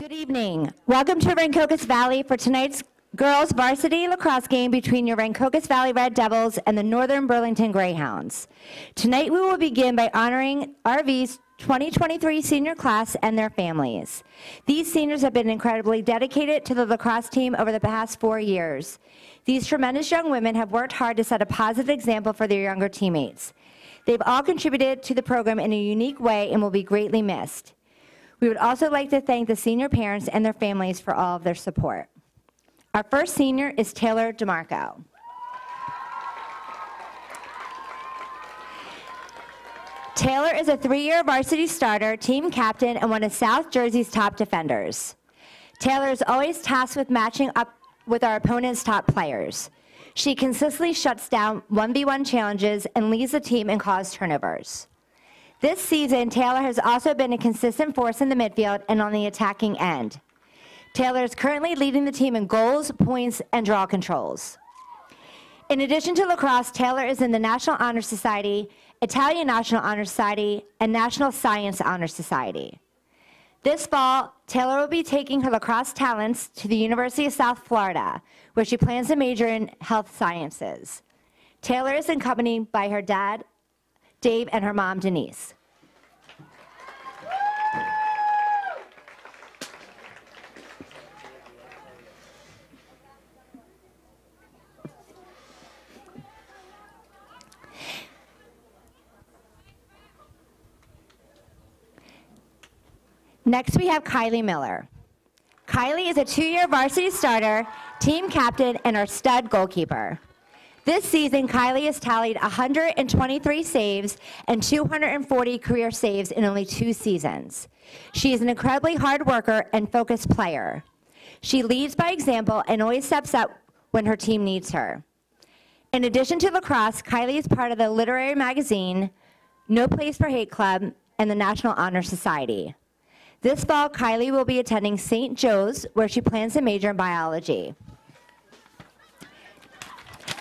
Good evening. Welcome to Rancocas Valley for tonight's girls varsity lacrosse game between your Rancocas Valley Red Devils and the Northern Burlington Greyhounds. Tonight we will begin by honoring RV's 2023 senior class and their families. These seniors have been incredibly dedicated to the lacrosse team over the past 4 years. These tremendous young women have worked hard to set a positive example for their younger teammates. They've all contributed to the program in a unique way and will be greatly missed. We would also like to thank the senior parents and their families for all of their support. Our first senior is Taylor DeMarco. Taylor is a 3-year varsity starter, team captain, and one of South Jersey's top defenders. Taylor is always tasked with matching up with our opponent's top players. She consistently shuts down 1v1 challenges and leads the team and causes turnovers. This season, Taylor has also been a consistent force in the midfield and on the attacking end. Taylor is currently leading the team in goals, points, and draw controls. In addition to lacrosse, Taylor is in the National Honor Society, Italian National Honor Society, and National Science Honor Society. This fall, Taylor will be taking her lacrosse talents to the University of South Florida, where she plans to major in health sciences. Taylor is accompanied by her dad, Dave, and her mom, Denise. Next, we have Kylie Miller. Kylie is a 2-year varsity starter, team captain, and our stud goalkeeper. This season, Kylie has tallied 123 saves and 240 career saves in only 2 seasons. She is an incredibly hard worker and focused player. She leads by example and always steps up when her team needs her. In addition to lacrosse, Kylie is part of the literary magazine, No Place for Hate Club, and the National Honor Society. This fall, Kylie will be attending St. Joe's, where she plans to major in biology.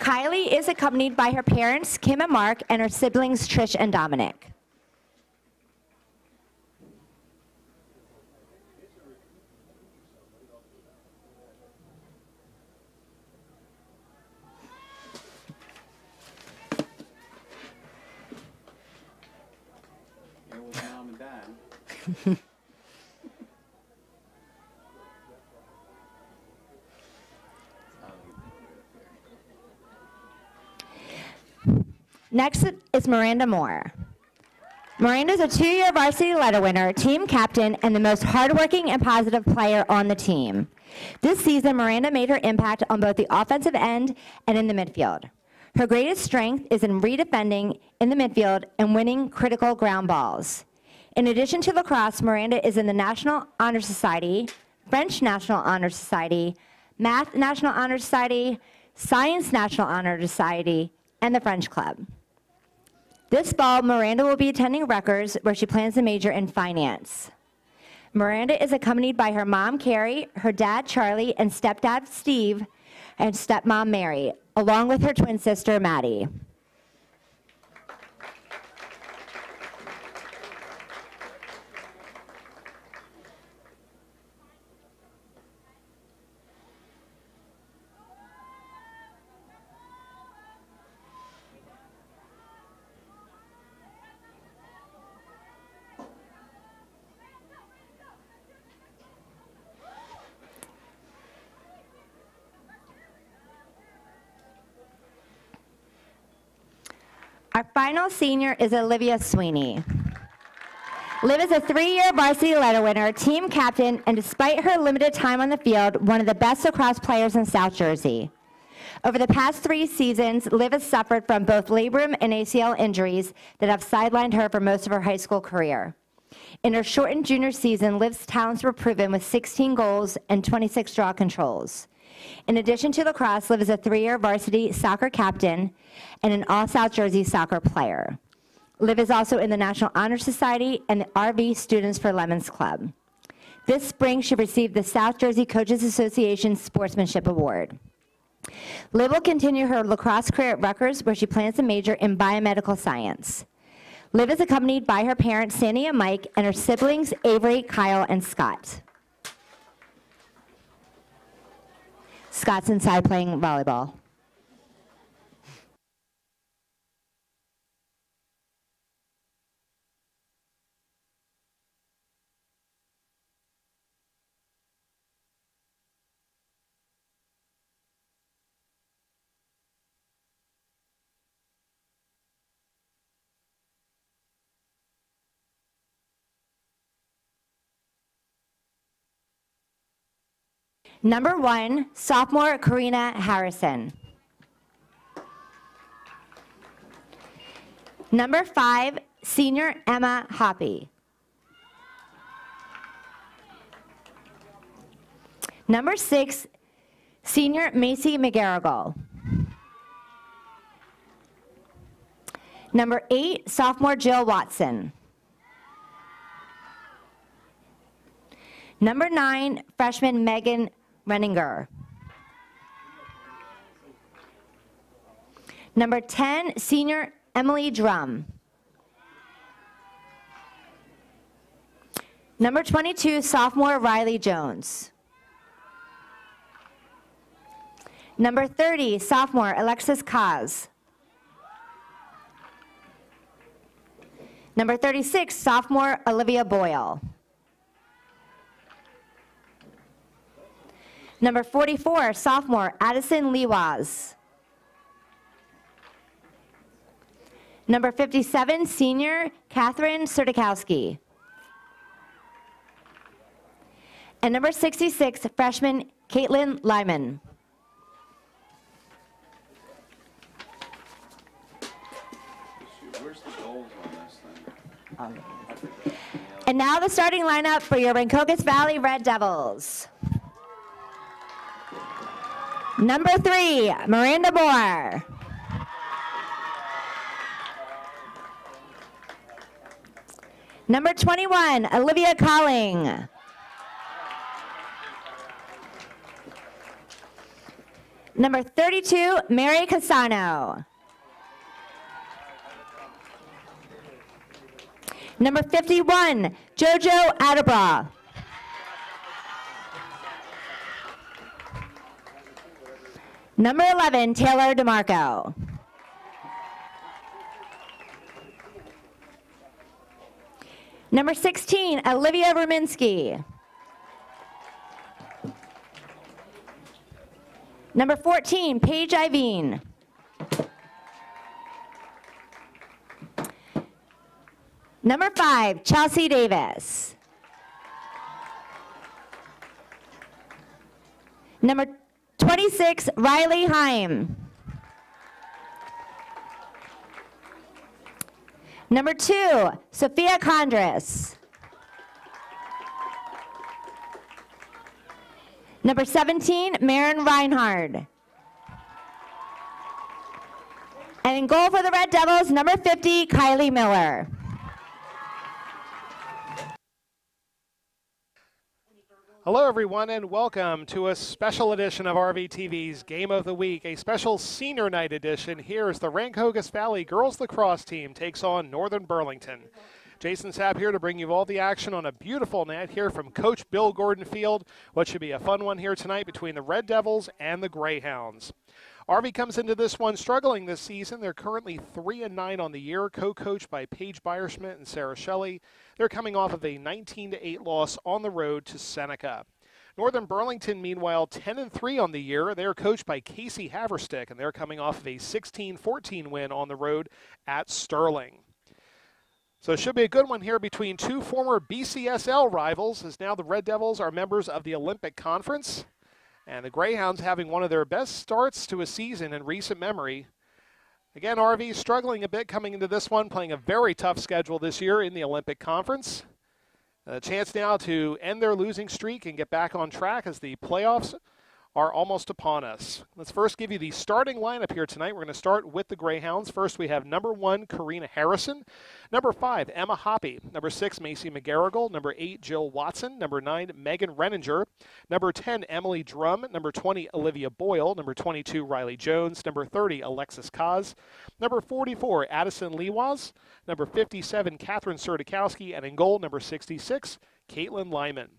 Kylie is accompanied by her parents, Kim and Mark, and her siblings, Trish and Dominic. Here with Mom and Dad. Next is Miranda Moore. Miranda is a 2-year varsity letter winner, team captain, and the most hardworking and positive player on the team. This season, Miranda made her impact on both the offensive end and in the midfield. Her greatest strength is in redefending in the midfield and winning critical ground balls. In addition to lacrosse, Miranda is in the National Honor Society, French National Honor Society, Math National Honor Society, Science National Honor Society, and the French Club. This fall, Miranda will be attending Rutgers, where she plans to major in finance. Miranda is accompanied by her mom, Carrie, her dad, Charlie, and stepdad, Steve, and stepmom, Mary, along with her twin sister, Maddie. Our final senior is Olivia Sweeney. Liv is a 3-year varsity letter winner, team captain, and despite her limited time on the field, one of the best lacrosse players in South Jersey. Over the past 3 seasons, Liv has suffered from both labrum and ACL injuries that have sidelined her for most of her high school career. In her shortened junior season, Liv's talents were proven with 16 goals and 26 draw controls. In addition to lacrosse, Liv is a 3-year varsity soccer captain and an all-South Jersey soccer player. Liv is also in the National Honor Society and the RV Students for Lemons Club. This spring, she received the South Jersey Coaches Association Sportsmanship Award. Liv will continue her lacrosse career at Rutgers, where she plans to major in biomedical science. Liv is accompanied by her parents, Sandy and Mike, and her siblings, Avery, Kyle, and Scott. Scott's inside playing volleyball. Number 1, sophomore Karina Harrison. Number 5, senior Emma Hoppy. Number 6, senior Macy McGarrigle. Number 8, sophomore Jill Watson. Number 9, freshman Megan Renninger. Number 10, senior Emily Drum. Number 22, sophomore Riley Jones. Number 30, sophomore Alexis Kaz. Number 36, sophomore Olivia Boyle. Number 44, sophomore Addison Liwaz. Number 57, senior Catherine Sertikowski. And number 66, freshman Caitlin Lyman. Where's the goals on this thing? And now the starting lineup for your Rancocas Valley Red Devils. Number 3, Miranda Moore. Number 21, Olivia Colling. Number 32, Mary Casano. Number 51, Jojo Adebra. Number 11, Taylor DeMarco. Number 16, Olivia Ruminski. Number 14, Paige Iveen. Number 5, Chelsea Davis. Number 26, Riley Heim. Number 2, Sophia Condris. Number 17, Maren Reinhard. And in goal for the Red Devils, number 50, Kylie Miller. Hello everyone and welcome to a special edition of Rvtv's Game of the Week, a special senior night edition. Here as the Rancocas Valley girls lacrosse team takes on Northern Burlington. Jason Sapp here to bring you all the action on a beautiful night here from Coach Bill Gordon Field. What should be a fun one here tonight between the Red Devils and the Greyhounds. RV comes into this one struggling this season. They're currently 3-9 on the year, co-coached by Paige Beierschmidt and Sarah Shelley. They're coming off of a 19-8 loss on the road to Seneca. Northern Burlington, meanwhile, 10-3 on the year. They're coached by Casey Haverstick, and they're coming off of a 16-14 win on the road at Sterling. So it should be a good one here between two former BCSL rivals, as now the Red Devils are members of the Olympic Conference. And the Greyhounds having one of their best starts to a season in recent memory. Again, RV struggling a bit coming into this one, playing a very tough schedule this year in the Olympic Conference. A chance now to end their losing streak and get back on track as the playoffs are almost upon us. Let's first give you the starting lineup here tonight. We're going to start with the Greyhounds. First, we have number 1, Karina Harrison. Number 5, Emma Hoppy. Number 6, Macy McGarrigle. Number 8, Jill Watson. Number 9, Megan Renninger. Number 10, Emily Drum. Number 20, Olivia Boyle. Number 22, Riley Jones. Number 30, Alexis Kaz. Number 44, Addison Liwaz. Number 57, Catherine Sertikowski. And in goal, number 66, Caitlin Lyman.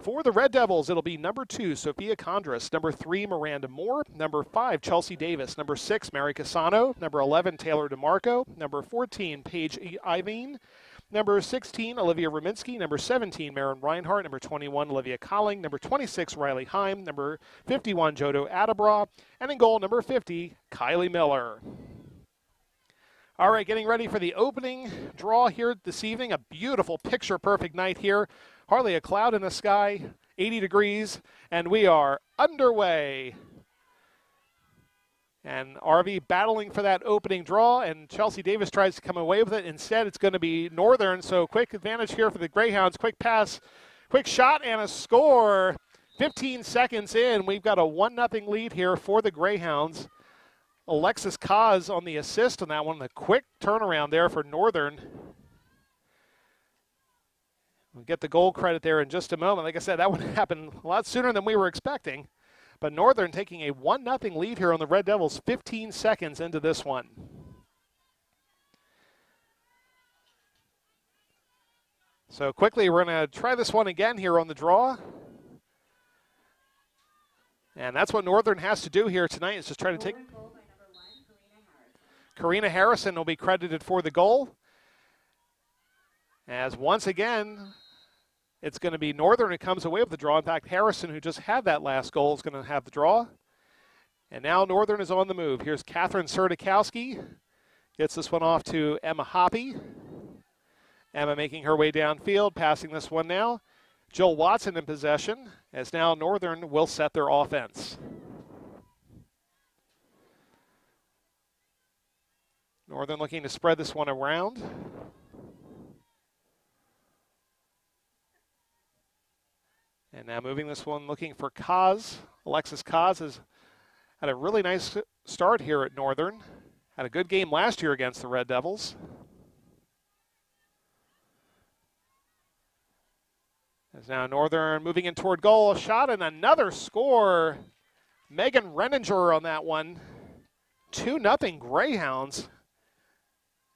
For the Red Devils, it'll be number 2, Sophia Condras, number 3, Miranda Moore, number 5, Chelsea Davis, number 6, Mary Casano, number 11, Taylor DeMarco, number 14, Paige Iveen, number 16, Olivia Rominski, number 17, Marin Reinhardt, number 21, Olivia Colling, number 26, Riley Heim, number 51, Jodo Adabra, and in goal, number 50, Kylie Miller. All right, getting ready for the opening draw here this evening. A beautiful picture-perfect night here. Hardly a cloud in the sky, 80 degrees, and we are underway. And RV battling for that opening draw, and Chelsea Davis tries to come away with it. Instead, it's going to be Northern, so quick advantage here for the Greyhounds. Quick pass, quick shot, and a score. 15 seconds in, we've got a 1-0 lead here for the Greyhounds. Alexis Kaz on the assist on that one. The quick turnaround there for Northern. We'll get the goal credit there in just a moment. Like I said, that one happened a lot sooner than we were expecting. But Northern taking a 1-0 lead here on the Red Devils 15 seconds into this one. So quickly, we're going to try this one again here on the draw. And that's what Northern has to do here tonight, is just try to take... Karina Harrison will be credited for the goal. As once again, it's going to be Northern who comes away with the draw. In fact, Harrison, who just had that last goal, is going to have the draw. And now Northern is on the move. Here's Catherine Serdikowski. Gets this one off to Emma Hoppy. Emma making her way downfield, passing this one now. Jill Watson in possession, as now Northern will set their offense. Northern looking to spread this one around. And now moving this one, looking for Kaz. Alexis Kaz has had a really nice start here at Northern. Had a good game last year against the Red Devils. As now Northern moving in toward goal. A shot and another score. Megan Renninger on that one. 2-0 Greyhounds.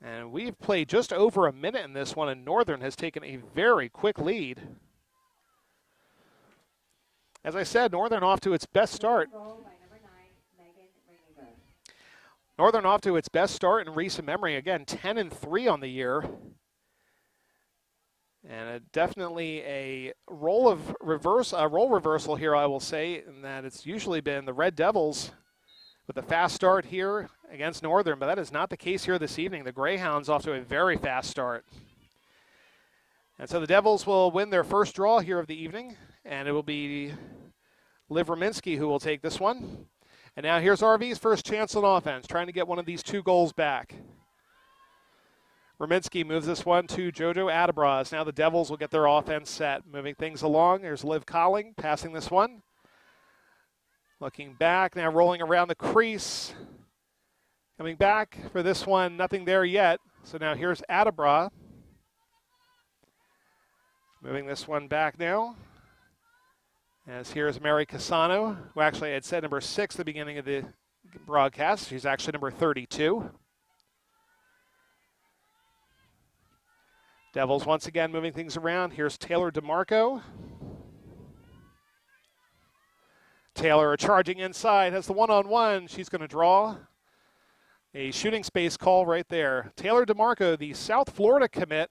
And we've played just over a minute in this one, and Northern has taken a very quick lead. As I said, Northern off to its best start. Northern off to its best start in recent memory. Again, 10-3 on the year. And definitely a role reversal here, I will say, in that it's usually been the Red Devils with a fast start here against Northern, but that is not the case here this evening. The Greyhounds off to a very fast start. And so the Devils will win their first draw here of the evening, and it will be Liv Rominski who will take this one. And now here's RV's first chance on offense, trying to get one of these 2 goals back. Rominski moves this one to Jojo Adabras. Now the Devils will get their offense set. Moving things along, there's Liv Colling passing this one. Looking back, now rolling around the crease. Coming back for this one, nothing there yet. So now here's Adabra. Moving this one back now. As here's Mary Casano, who actually had said number 6 at the beginning of the broadcast. She's actually number 32. Devils once again moving things around. Here's Taylor DeMarco. Taylor charging inside, has the one-on-one. She's going to draw a shooting space call right there. Taylor DeMarco, the South Florida commit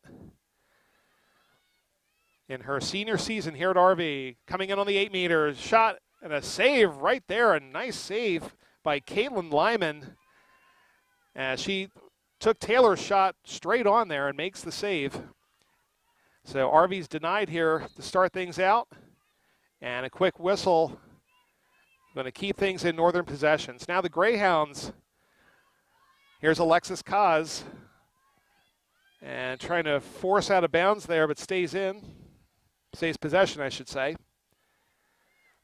in her senior season here at RV, coming in on the 8 meters. Shot and a save right there. A nice save by Caitlin Lyman as she took Taylor's shot straight on there and makes the save. So RV's denied here to start things out. And a quick whistle. Going to keep things in Northern possessions. Now the Greyhounds. Here's Alexis Kaz. And trying to force out of bounds there, but stays in. Stays possession, I should say.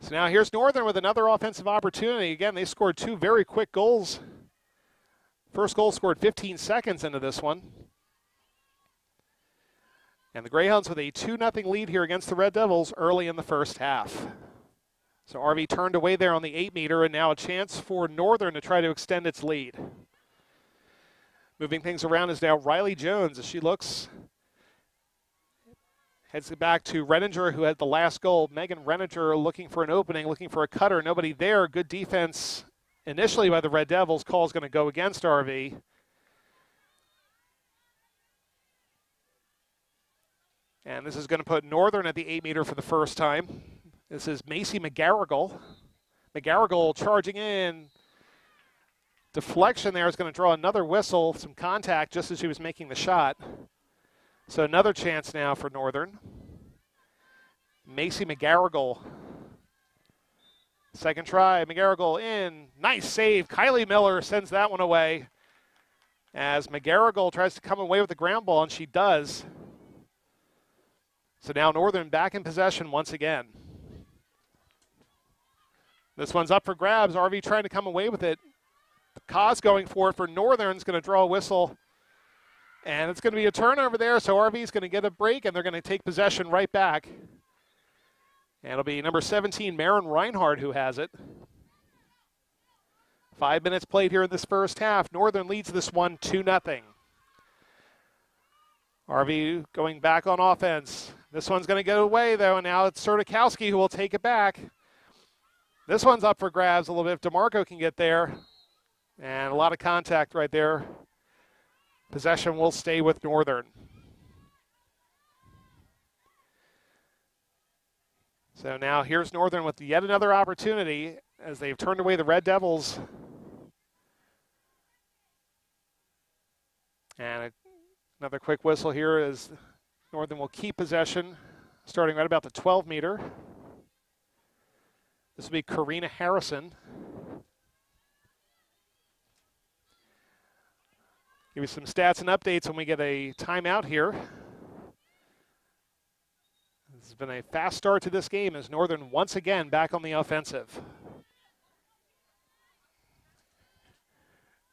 So now here's Northern with another offensive opportunity. Again, they scored 2 very quick goals. First goal scored 15 seconds into this one. And the Greyhounds with a 2-0 lead here against the Red Devils early in the first half. So RV turned away there on the 8 meter, and now a chance for Northern to try to extend its lead. Moving things around is now Riley Jones as she looks Heads it back to Renninger, who had the last goal. Megan Renninger looking for an opening, looking for a cutter. Nobody there. Good defense initially by the Red Devils. Call's going to go against RV. And this is going to put Northern at the 8-meter for the first time. This is Macy McGarrigle. McGarrigle charging in. Deflection there is going to draw another whistle, some contact just as she was making the shot. So another chance now for Northern. Macy McGarrigle. Second try, McGarrigle in. Nice save. Kylie Miller sends that one away as McGarrigle tries to come away with the ground ball, and she does. So now Northern back in possession once again. This one's up for grabs. RV trying to come away with it. Kaz going for it for Northern's going to draw a whistle. And it's going to be a turnover there, so RV's going to get a break, and they're going to take possession right back. And it'll be number 17, Marin Reinhardt, who has it. 5 minutes played here in this first half. Northern leads this one 2-0. RV going back on offense. This one's going to get away, though, and now it's Sertikowski who will take it back. This one's up for grabs a little bit if DeMarco can get there. And a lot of contact right there. Possession will stay with Northern. So now here's Northern with yet another opportunity as they've turned away the Red Devils. And another quick whistle here as Northern will keep possession starting right about the 12-meter. This will be Karina Harrison. Give you some stats and updates when we get a timeout here. This has been a fast start to this game as Northern once again back on the offensive.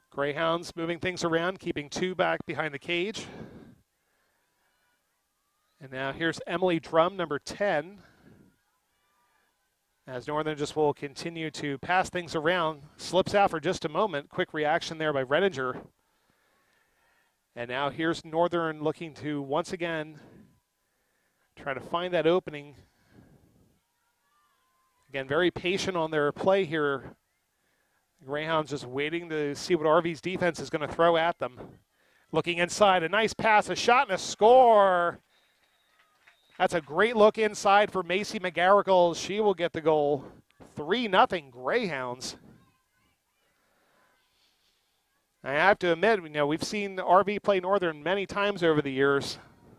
Greyhounds moving things around, keeping 2 back behind the cage. And now here's Emily Drum, number 10. As Northern just will continue to pass things around. Slips out for just a moment. Quick reaction there by Renninger. And now here's Northern looking to once again try to find that opening. Again, very patient on their play here. The Greyhounds just waiting to see what RV's defense is going to throw at them. Looking inside, a nice pass, a shot, and a score. That's a great look inside for Macy McGarrigle. She will get the goal. 3-0 Greyhounds. I have to admit, we've seen RV play Northern many times over the years.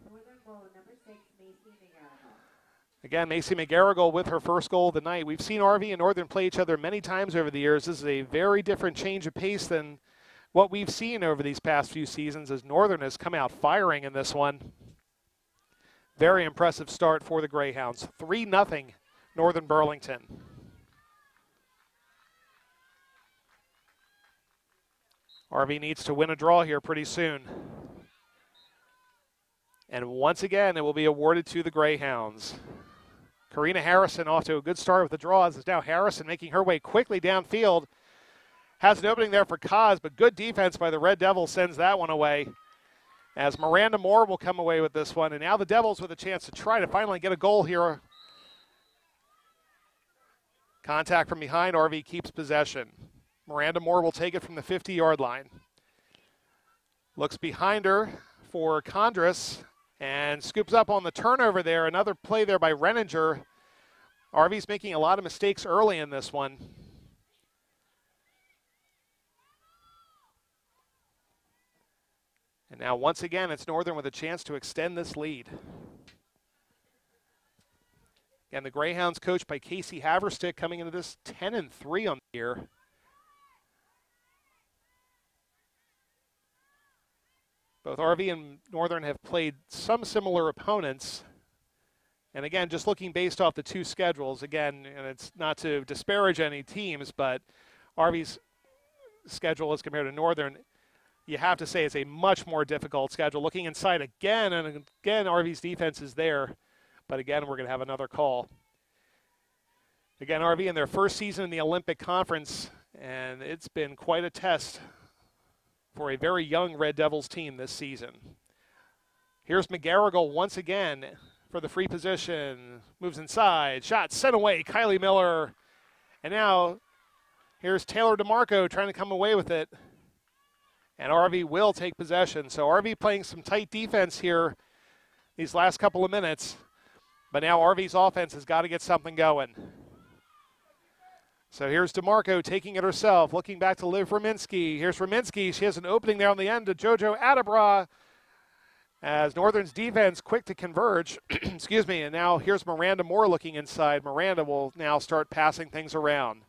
Northern goal, number 6, Macy McGarrigle. Again, Macy McGarrigle with her first goal of the night. We've seen RV and Northern play each other many times over the years. This is a very different change of pace than what we've seen over these past few seasons as Northern has come out firing in this one. Very impressive start for the Greyhounds. 3-0 Northern Burlington. RV needs to win a draw here pretty soon. And once again, it will be awarded to the Greyhounds. Karina Harrison off to a good start with the draws. It's now Harrison making her way quickly downfield. Has an opening there for Kaz, but good defense by the Red Devils sends that one away. As Miranda Moore will come away with this one. And now the Devils with a chance to try to finally get a goal here. Contact from behind, RV keeps possession. Miranda Moore will take it from the 50-yard line. Looks behind her for Condris and scoops up on the turnover there. Another play there by Renninger. RV's making a lot of mistakes early in this one. And now once again, it's Northern with a chance to extend this lead. And the Greyhounds coached by Casey Haverstick coming into this 10-3 on the year. Both RV and Northern have played some similar opponents. And again, just looking based off the two schedules, again, and it's not to disparage any teams, but RV's schedule as compared to Northern, you have to say it's a much more difficult schedule. Looking inside again, and again, RV's defense is there. But again, we're going to have another call. Again, RV in their first season in the Olympic Conference, and it's been quite a test for a very young Red Devils team this season. Here's McGarrigle once again for the free position. Moves inside. Shot sent away. Kylie Miller. And now here's Taylor DeMarco trying to come away with it. And RV will take possession. So RV playing some tight defense here these last couple of minutes. But now RV's offense has got to get something going. So here's DeMarco taking it herself, looking back to Liv Rminski. Here's Rminski. She has an opening there on the end to JoJo Adebra. As Northern's defense quick to converge. Excuse me. And now here's Miranda Moore looking inside. Miranda will now start passing things around.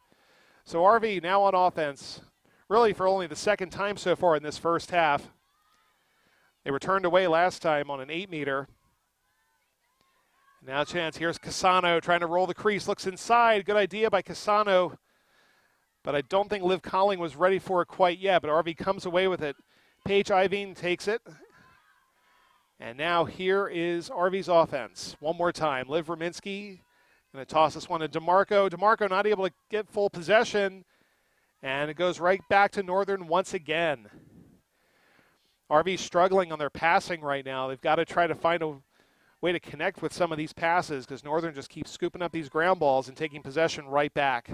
So RV now on offense, really for only the second time so far in this first half. They were turned away last time on an 8-meter. Now a chance. Here's Casano trying to roll the crease. Looks inside. Good idea by Casano. But I don't think Liv Colling was ready for it quite yet. But RV comes away with it. Paige Iveen takes it. And now here is RV's offense. One more time. Liv Rminski going to toss this one to DeMarco. DeMarco not able to get full possession. And it goes right back to Northern once again. RV struggling on their passing right now. They've got to try to find a way to connect with some of these passes because Northern just keeps scooping up these ground balls and taking possession right back.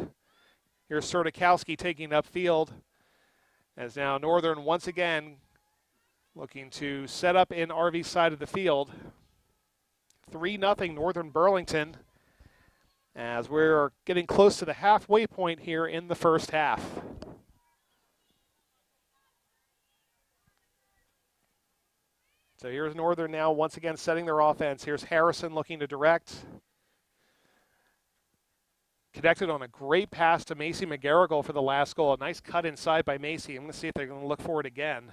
Here's Sertikowski taking it upfield as now Northern once again looking to set up in RV's side of the field. 3-0 Northern Burlington as we're getting close to the halfway point here in the first half. So here's Northern now once again setting their offense. Here's Harrison looking to direct. Connected on a great pass to Macy McGarrigle for the last goal. A nice cut inside by Macy. I'm going to see if they're going to look for it again.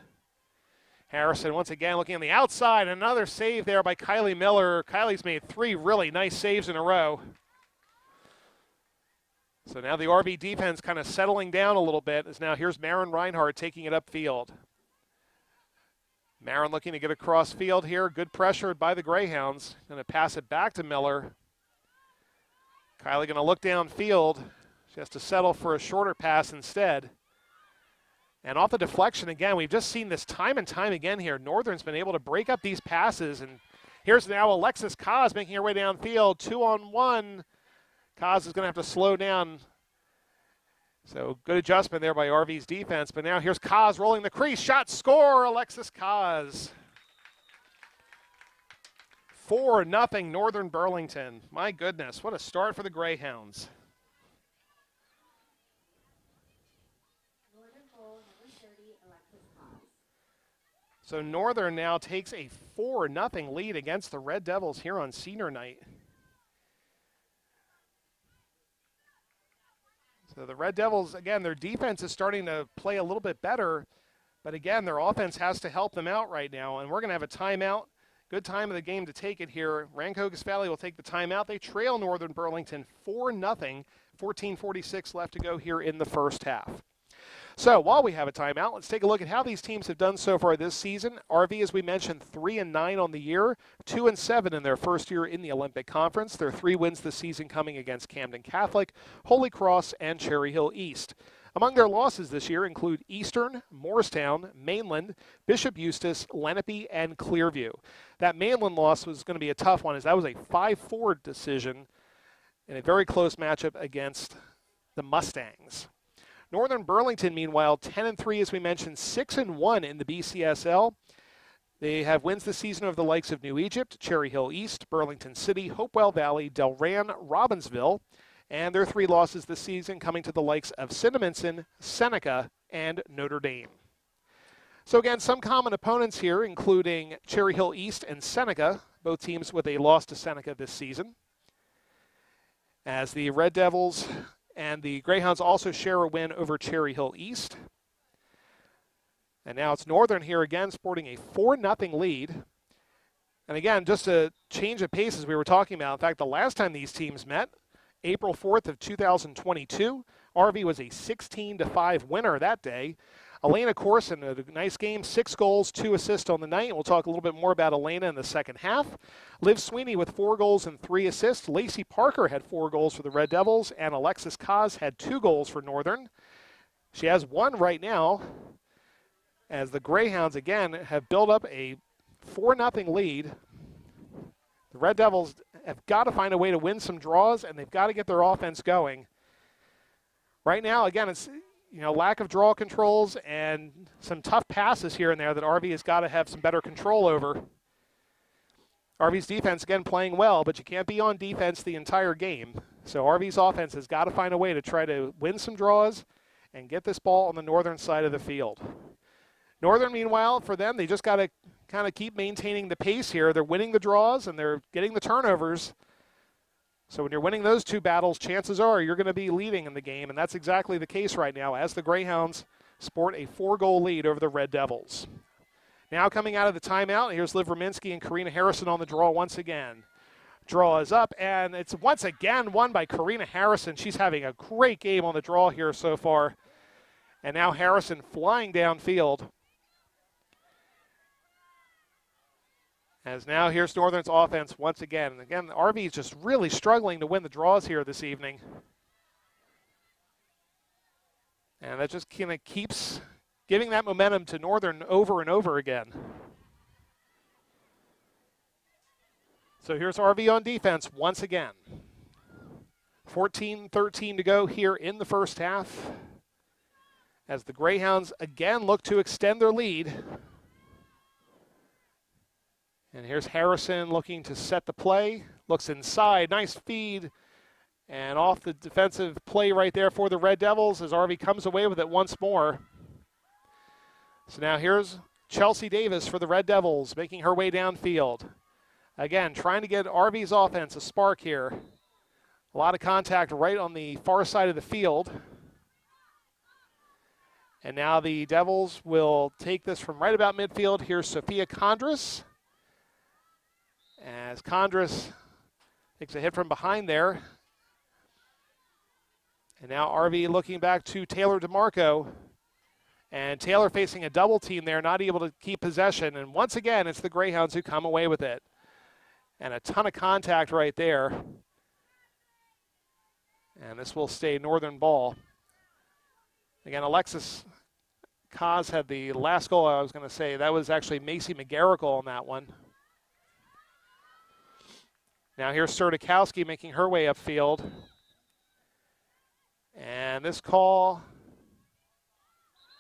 Harrison once again looking on the outside. Another save there by Kylie Miller. Kylie's made 3 really nice saves in a row. So now the RV defense kind of settling down a little bit as now here's Marin Reinhardt taking it upfield. Marin looking to get across field here. Good pressure by the Greyhounds. Going to pass it back to Miller. Kylie going to look downfield. She has to settle for a shorter pass instead. And off the deflection again, we've just seen this time and time again here. Northern's been able to break up these passes. And here's now Alexis Kaz making her way downfield. 2-on-1. Kaz is going to have to slow down. So good adjustment there by RV's defense. But now here's Kaz rolling the crease. Shot, score, Alexis Kaz. 4-0 Northern Burlington. My goodness, what a start for the Greyhounds. So Northern now takes a 4-0 lead against the Red Devils here on senior night. So the Red Devils, again, their defense is starting to play a little bit better, but again, their offense has to help them out right now, and we're going to have a timeout. Good time of the game to take it here. Rancocas Valley will take the timeout. They trail Northern Burlington 4-0, 14:46 left to go here in the first half. So while we have a timeout, let's take a look at how these teams have done so far this season. RV, as we mentioned, 3-9 on the year, 2-7 in their first year in the Olympic Conference. Their 3 wins this season coming against Camden Catholic, Holy Cross, and Cherry Hill East. Among their losses this year include Eastern, Morristown, Mainland, Bishop Eustis, Lenape, and Clearview. That Mainland loss was going to be a tough one as that was a 5-4 decision in a very close matchup against the Mustangs. Northern Burlington, meanwhile, 10-3, as we mentioned, 6-1 in the BCSL. They have wins this season over the likes of New Egypt, Cherry Hill East, Burlington City, Hopewell Valley, Delran, Robbinsville, and their 3 losses this season coming to the likes of Cinnaminson, Seneca, and Notre Dame. So again, some common opponents here, including Cherry Hill East and Seneca, both teams with a loss to Seneca this season. As the Red Devils and the Greyhounds also share a win over Cherry Hill East. And now it's Northern here again, sporting a 4-0 lead. And again, just a change of pace as we were talking about. In fact, the last time these teams met, April 4th of 2022, RV was a 16-5 winner that day. Elena Corson, a nice game, 6 goals, 2 assists on the night. We'll talk a little bit more about Elena in the second half. Liv Sweeney with 4 goals and 3 assists. Lacey Parker had 4 goals for the Red Devils, and Alexis Kaz had 2 goals for Northern. She has 1 right now, as the Greyhounds, again, have built up a 4-0 lead. The Red Devils have got to find a way to win some draws, and they've got to get their offense going. Right now, again, it's lack of draw controls and some tough passes here and there that RV has got to have some better control over. RV's defense, again, playing well, but you can't be on defense the entire game. So RV's offense has got to find a way to try to win some draws and get this ball on the northern side of the field. Northern, meanwhile, for them, they just got to kind of keep maintaining the pace here. They're winning the draws and they're getting the turnovers. So when you're winning those two battles, chances are you're going to be leading in the game, and that's exactly the case right now as the Greyhounds sport a 4-goal lead over the Red Devils. Now coming out of the timeout, here's Liv Rominski and Karina Harrison on the draw once again. Draw is up, and it's once again won by Karina Harrison. She's having a great game on the draw here so far. And now Harrison flying downfield. As now here's Northern's offense once again. And again, RV is just really struggling to win the draws here this evening. And that just kind of keeps giving that momentum to Northern over and over again. So here's RV on defense once again. 14-13 to go here in the first half, as the Greyhounds again look to extend their lead. And here's Harrison looking to set the play. Looks inside, nice feed. And off the defensive play right there for the Red Devils as RV comes away with it once more. So now here's Chelsea Davis for the Red Devils, making her way downfield. Again, trying to get RV's offense a spark here. A lot of contact right on the far side of the field. And now the Devils will take this from right about midfield. Here's Sophia Condras. As Condras takes a hit from behind there. And now RV looking back to Taylor DeMarco. And Taylor facing a double team there, not able to keep possession. And once again, it's the Greyhounds who come away with it. And a ton of contact right there. And this will stay Northern ball. Again, Alexis Kaz had the last goal I was going to say. That was actually Macy McGarrigle on that one. Now here's Sertikowski making her way upfield. And this call,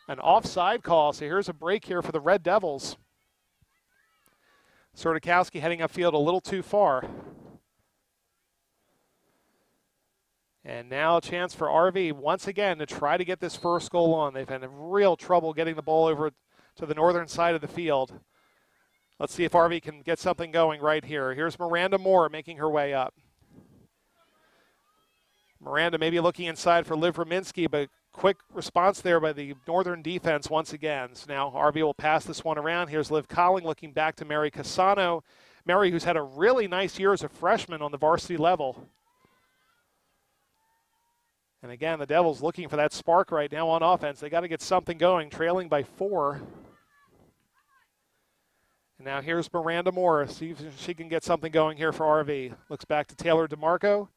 an offside call. So here's a break here for the Red Devils. Sertikowski heading upfield a little too far. And now a chance for RV once again to try to get this first goal on. They've had real trouble getting the ball over to the northern side of the field. Let's see if RV can get something going right here. Here's Miranda Moore making her way up. Miranda maybe looking inside for Liv Rominski, but quick response there by the Northern defense once again. So now RV will pass this one around. Here's Liv Colling looking back to Mary Casano. Mary, who's had a really nice year as a freshman on the varsity level. And again, the Devils looking for that spark right now on offense. They got to get something going, trailing by 4. And now here's Miranda Moore. See if she can get something going here for RV. Looks back to Taylor DeMarco.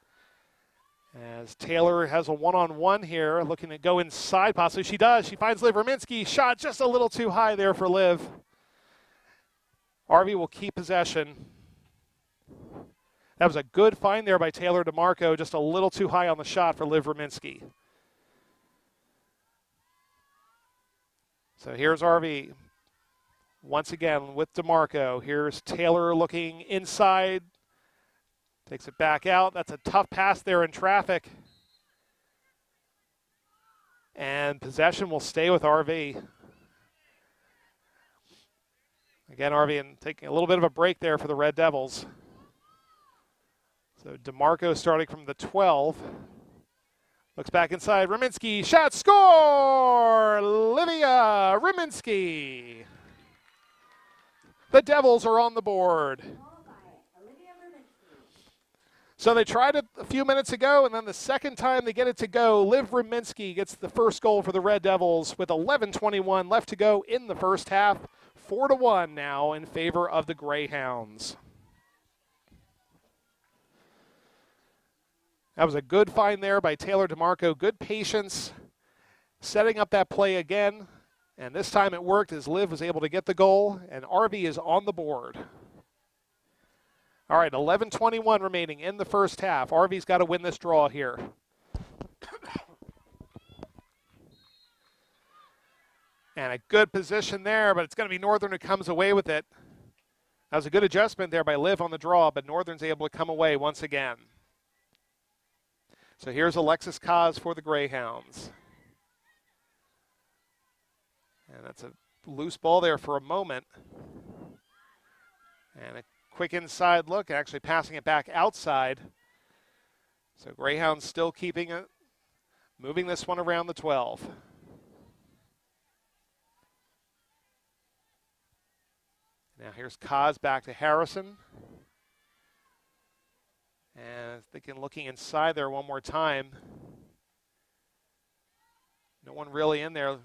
As Taylor has a one-on-one here, looking to go inside possibly. She does. She finds Liv Rominski. Shot just a little too high there for Liv. RV will keep possession. That was a good find there by Taylor DeMarco, just a little too high on the shot for Liv Rominski. So here's RV. Once again with DeMarco. Here's Taylor looking inside. Takes it back out. That's a tough pass there in traffic. And possession will stay with RV. Again, RV and taking a little bit of a break there for the Red Devils. So DeMarco starting from the 12. Looks back inside. Rominski, shot, score! Livia Rominski. The Devils are on the board. So they tried it a few minutes ago, and then the second time they get it to go, Liv Rominski gets the first goal for the Red Devils with 11:21 left to go in the first half. 4-1 now in favor of the Greyhounds. That was a good find there by Taylor DeMarco. Good patience, setting up that play again. And this time it worked as Liv was able to get the goal, and RV is on the board. All right, 11:21 remaining in the first half. RV's got to win this draw here. And a good position there, but it's going to be Northern who comes away with it. That was a good adjustment there by Liv on the draw, but Northern's able to come away once again. So here's Alexis Kaz for the Greyhounds. And that's a loose ball there for a moment. And a quick inside look, actually passing it back outside. So Greyhounds still keeping it, moving this one around the 12. Now here's Kaz back to Harrison. And thinking, looking inside there one more time. No one really in there.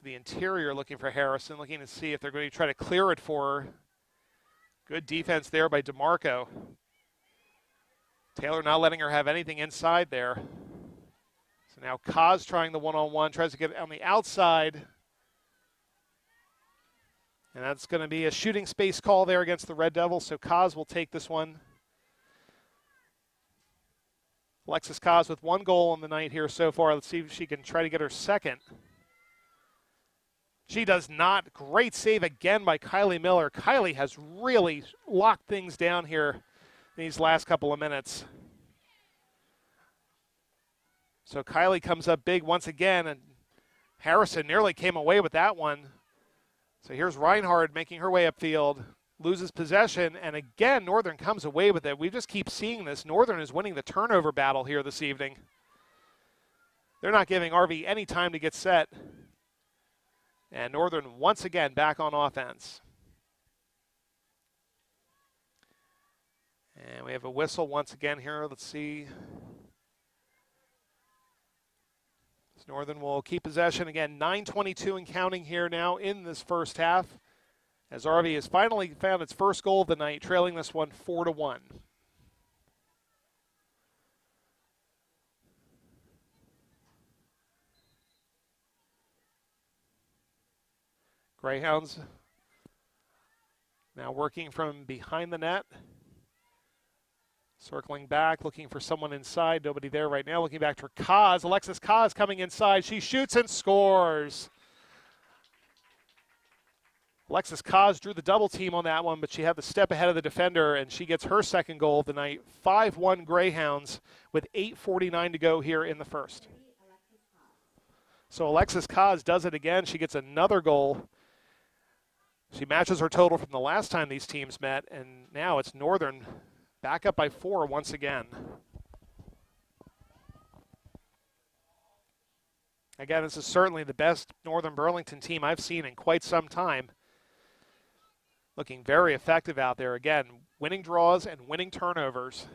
The interior looking for Harrison, looking to see if they're going to try to clear it for her. Good defense there by DeMarco. Taylor not letting her have anything inside there. So now Kaz trying the one-on-one, tries to get it on the outside. And that's going to be a shooting space call there against the Red Devils, so Kaz will take this one. Alexis Kaz with 1 goal on the night here so far. Let's see if she can try to get her second. She does not. Great save again by Kylie Miller. Kylie has really locked things down here in these last couple of minutes. So Kylie comes up big once again, and Harrison nearly came away with that one. So here's Reinhard making her way upfield, loses possession, and again, Northern comes away with it. We just keep seeing this. Northern is winning the turnover battle here this evening. They're not giving RV any time to get set. And Northern once again back on offense. And we have a whistle once again here. Let's see. Northern will keep possession again. 9:22 and counting here now in this first half, as RV has finally found its first goal of the night, trailing this one 4-1. Greyhounds now working from behind the net. Circling back, looking for someone inside. Nobody there right now. Looking back for Kaz. Alexis Kaz coming inside. She shoots and scores. Alexis Kaz drew the double team on that one, but she had the step ahead of the defender, and she gets her second goal of the night. 5-1 Greyhounds with 8:49 to go here in the first. So Alexis Kaz does it again. She gets another goal. She matches her total from the last time these teams met, and now it's Northern back up by 4 once again. Again, this is certainly the best Northern Burlington team I've seen in quite some time. Looking very effective out there. Again, winning draws and winning turnovers.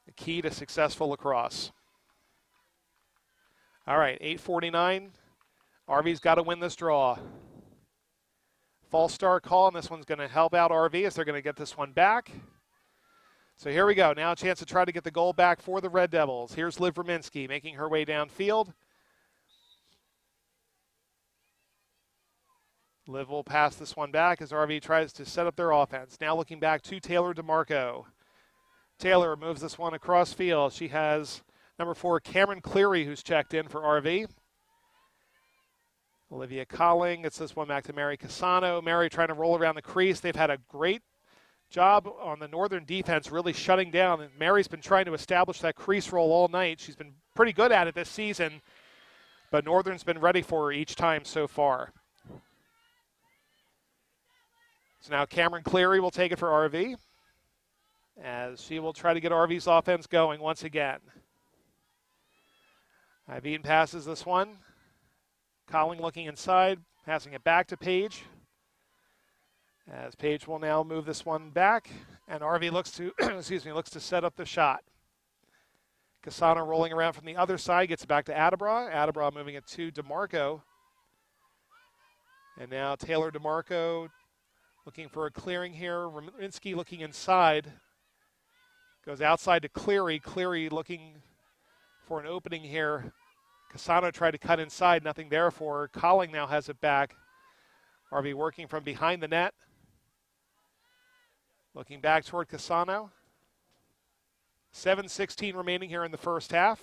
The key to successful lacrosse. All right, 8:49. RV's got to win this draw. False start call, and this one's going to help out RV as they're going to get this one back. So here we go. Now a chance to try to get the goal back for the Red Devils. Here's Liv Verminski making her way downfield. Liv will pass this one back as RV tries to set up their offense. Now looking back to Taylor DeMarco. Taylor moves this one across field. She has number 4, Cameron Cleary, who's checked in for RV. Olivia Colling gets this one back to Mary Casano. Mary trying to roll around the crease. They've had a great job on the Northern defense really shutting down. And Mary's been trying to establish that crease roll all night. She's been pretty good at it this season, but Northern's been ready for her each time so far. So now Cameron Cleary will take it for RV as she will try to get RV's offense going once again. Iveen passes this one. Colling looking inside, passing it back to Page. As Page will now move this one back, and RV looks to, looks to set up the shot. Casano rolling around from the other side, gets it back to Adebra. Adebra moving it to DeMarco. And now Taylor DeMarco looking for a clearing here. Raminsky looking inside. Goes outside to Cleary. Cleary looking for an opening here. Casano tried to cut inside, nothing there for her. Colling now has it back. RV working from behind the net. Looking back toward Casano. 7:16 remaining here in the first half.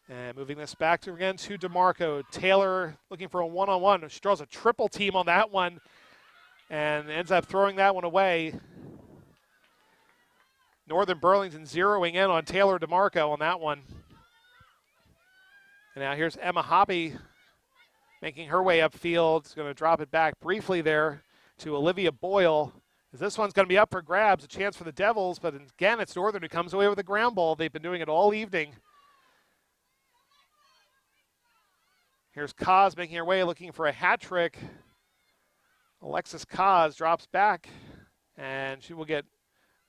And moving this back again to DeMarco. Taylor looking for a one-on-one. She draws a triple team on that one and ends up throwing that one away. Northern Burlington zeroing in on Taylor DeMarco on that one. And now here's Emma Hoppy making her way upfield. She's going to drop it back briefly there to Olivia Boyle. This one's going to be up for grabs, a chance for the Devils, but again, it's Northern who comes away with a ground ball. They've been doing it all evening. Here's Kaz making her way, looking for a hat trick. Alexis Kaz drops back, and she will get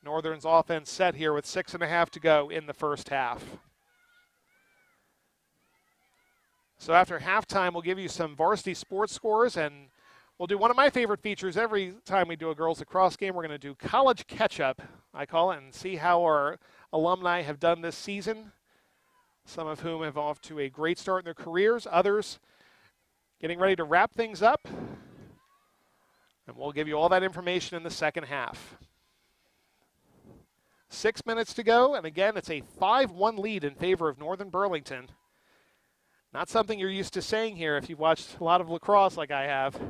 Northern's offense set here with 6.5 to go in the first half. So after halftime, we'll give you some varsity sports scores, and we'll do one of my favorite features every time we do a girls lacrosse game. We're going to do college catch-up, I call it, and see how our alumni have done this season. Some of whom have off to a great start in their careers. Others getting ready to wrap things up. And we'll give you all that information in the second half. 6 minutes to go, and again, it's a 5-1 lead in favor of Northern Burlington. Not something you're used to saying here if you've watched a lot of lacrosse like I have.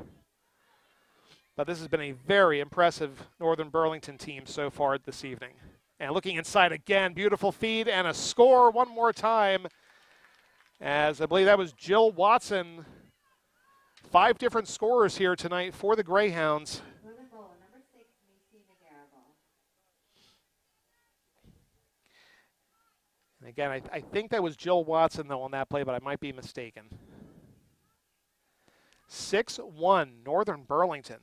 But this has been a very impressive Northern Burlington team so far this evening. And looking inside again, beautiful feed and a score one more time. As I believe that was Jill Watson. 5 different scorers here tonight for the Greyhounds. Number 6, Macy McGarrigle. And again, I think that was Jill Watson, though, on that play, but I might be mistaken. 6-1, Northern Burlington.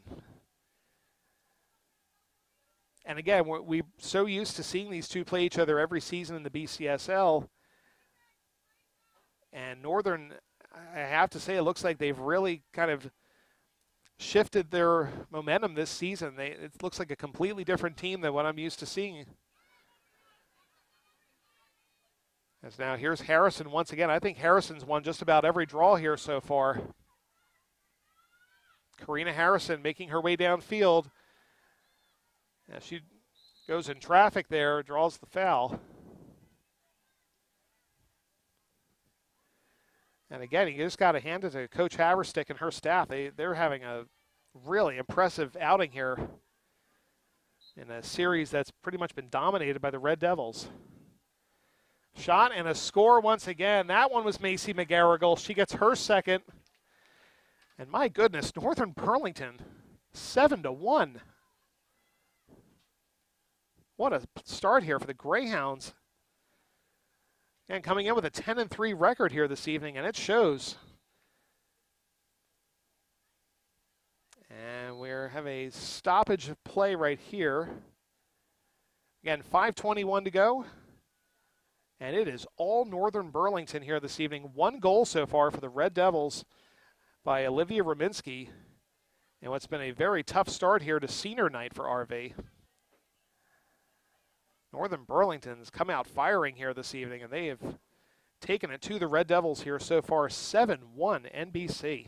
And again, we're so used to seeing these two play each other every season in the BCSL. And Northern, I have to say, it looks like they've really kind of shifted their momentum this season. It looks like a completely different team than what I'm used to seeing. As now here's Harrison once again. I think Harrison's won just about every draw here so far. Karina Harrison making her way downfield. As she goes in traffic there, draws the foul. And again, you just got to hand it to Coach Haverstick and her staff. They're having a really impressive outing here in a series that's pretty much been dominated by the Red Devils. Shot and a score once again. That one was Macy McGarrigle. She gets her second. And my goodness, Northern Burlington, 7-1. What a start here for the Greyhounds. And coming in with a 10-3 record here this evening, and it shows. And we have a stoppage of play right here. Again, 5:21 to go. And it is all Northern Burlington here this evening. 1 goal so far for the Red Devils by Olivia Rominski. And what's been a very tough start here to senior night for RV. Northern Burlington's come out firing here this evening, and they have taken it to the Red Devils here so far, 7-1 NBC.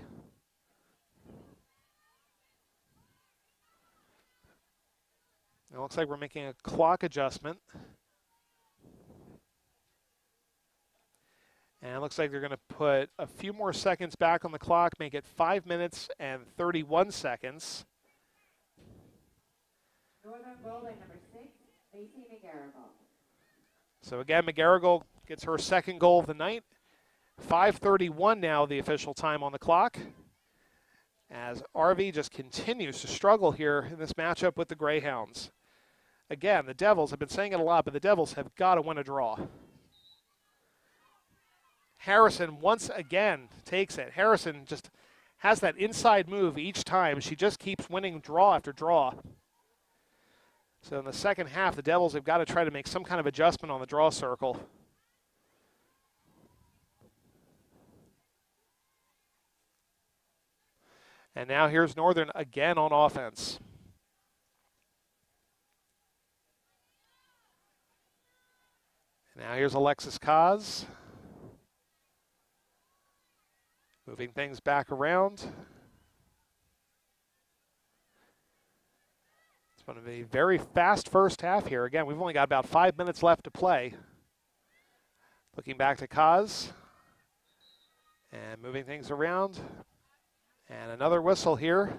It looks like we're making a clock adjustment. And it looks like they're going to put a few more seconds back on the clock, make it 5 minutes and 31 seconds. Northern Bowling, number 6, Macy McGarrigle. So again, McGarrigle gets her second goal of the night. 5:31 now, the official time on the clock. As RV just continues to struggle here in this matchup with the Greyhounds. Again, the Devils, have been saying it a lot, but the Devils have got to win a draw. Harrison once again takes it. Harrison just has that inside move each time. She just keeps winning draw after draw. So in the second half, the Devils have got to try to make some kind of adjustment on the draw circle. And now here's Northern again on offense. Now here's Alexis Kaz. Moving things back around. going to be a very fast first half here. Again, we've only got about 5 minutes left to play. Looking back to Kaz. And moving things around. And another whistle here.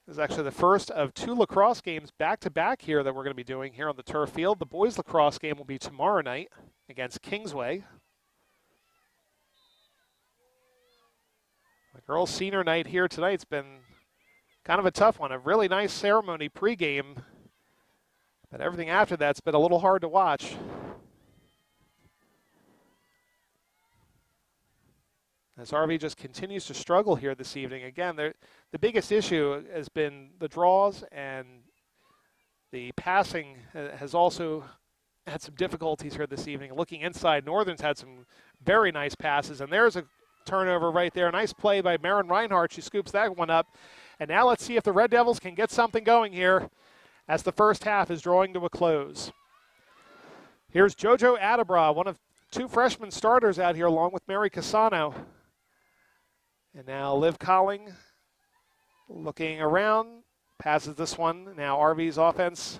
This is actually the first of 2 lacrosse games back-to-back here that we're going to be doing here on the turf field. The boys lacrosse game will be tomorrow night against Kingsway. The girls senior night here tonight's been kind of a tough one. A really nice ceremony pregame, but everything after that's been a little hard to watch. As RV just continues to struggle here this evening. Again, the biggest issue has been the draws, and the passing has also had some difficulties here this evening. Looking inside, Northern's had some very nice passes, and there's a turnover right there. Nice play by Marin Reinhardt. She scoops that one up. And now let's see if the Red Devils can get something going here as the first half is drawing to a close. Here's JoJo Adebra, one of 2 freshman starters out here, along with Mary Casano. And now Liv Colling looking around, passes this one. Now RV's offense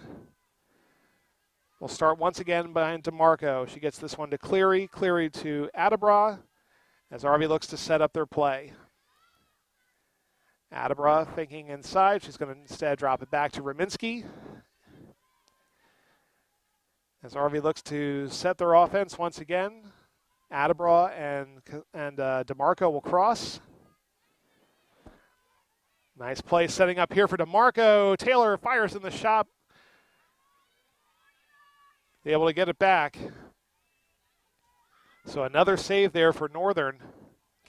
will start once again behind DeMarco. She gets this one to Cleary. Cleary to Adebra as RV looks to set up their play. Adebra thinking inside. She's going to instead drop it back to Raminski. As RV looks to set their offense once again. Adebra and DeMarco will cross. Nice play setting up here for DeMarco. Taylor fires in the shot. Be able to get it back. So another save there for Northern.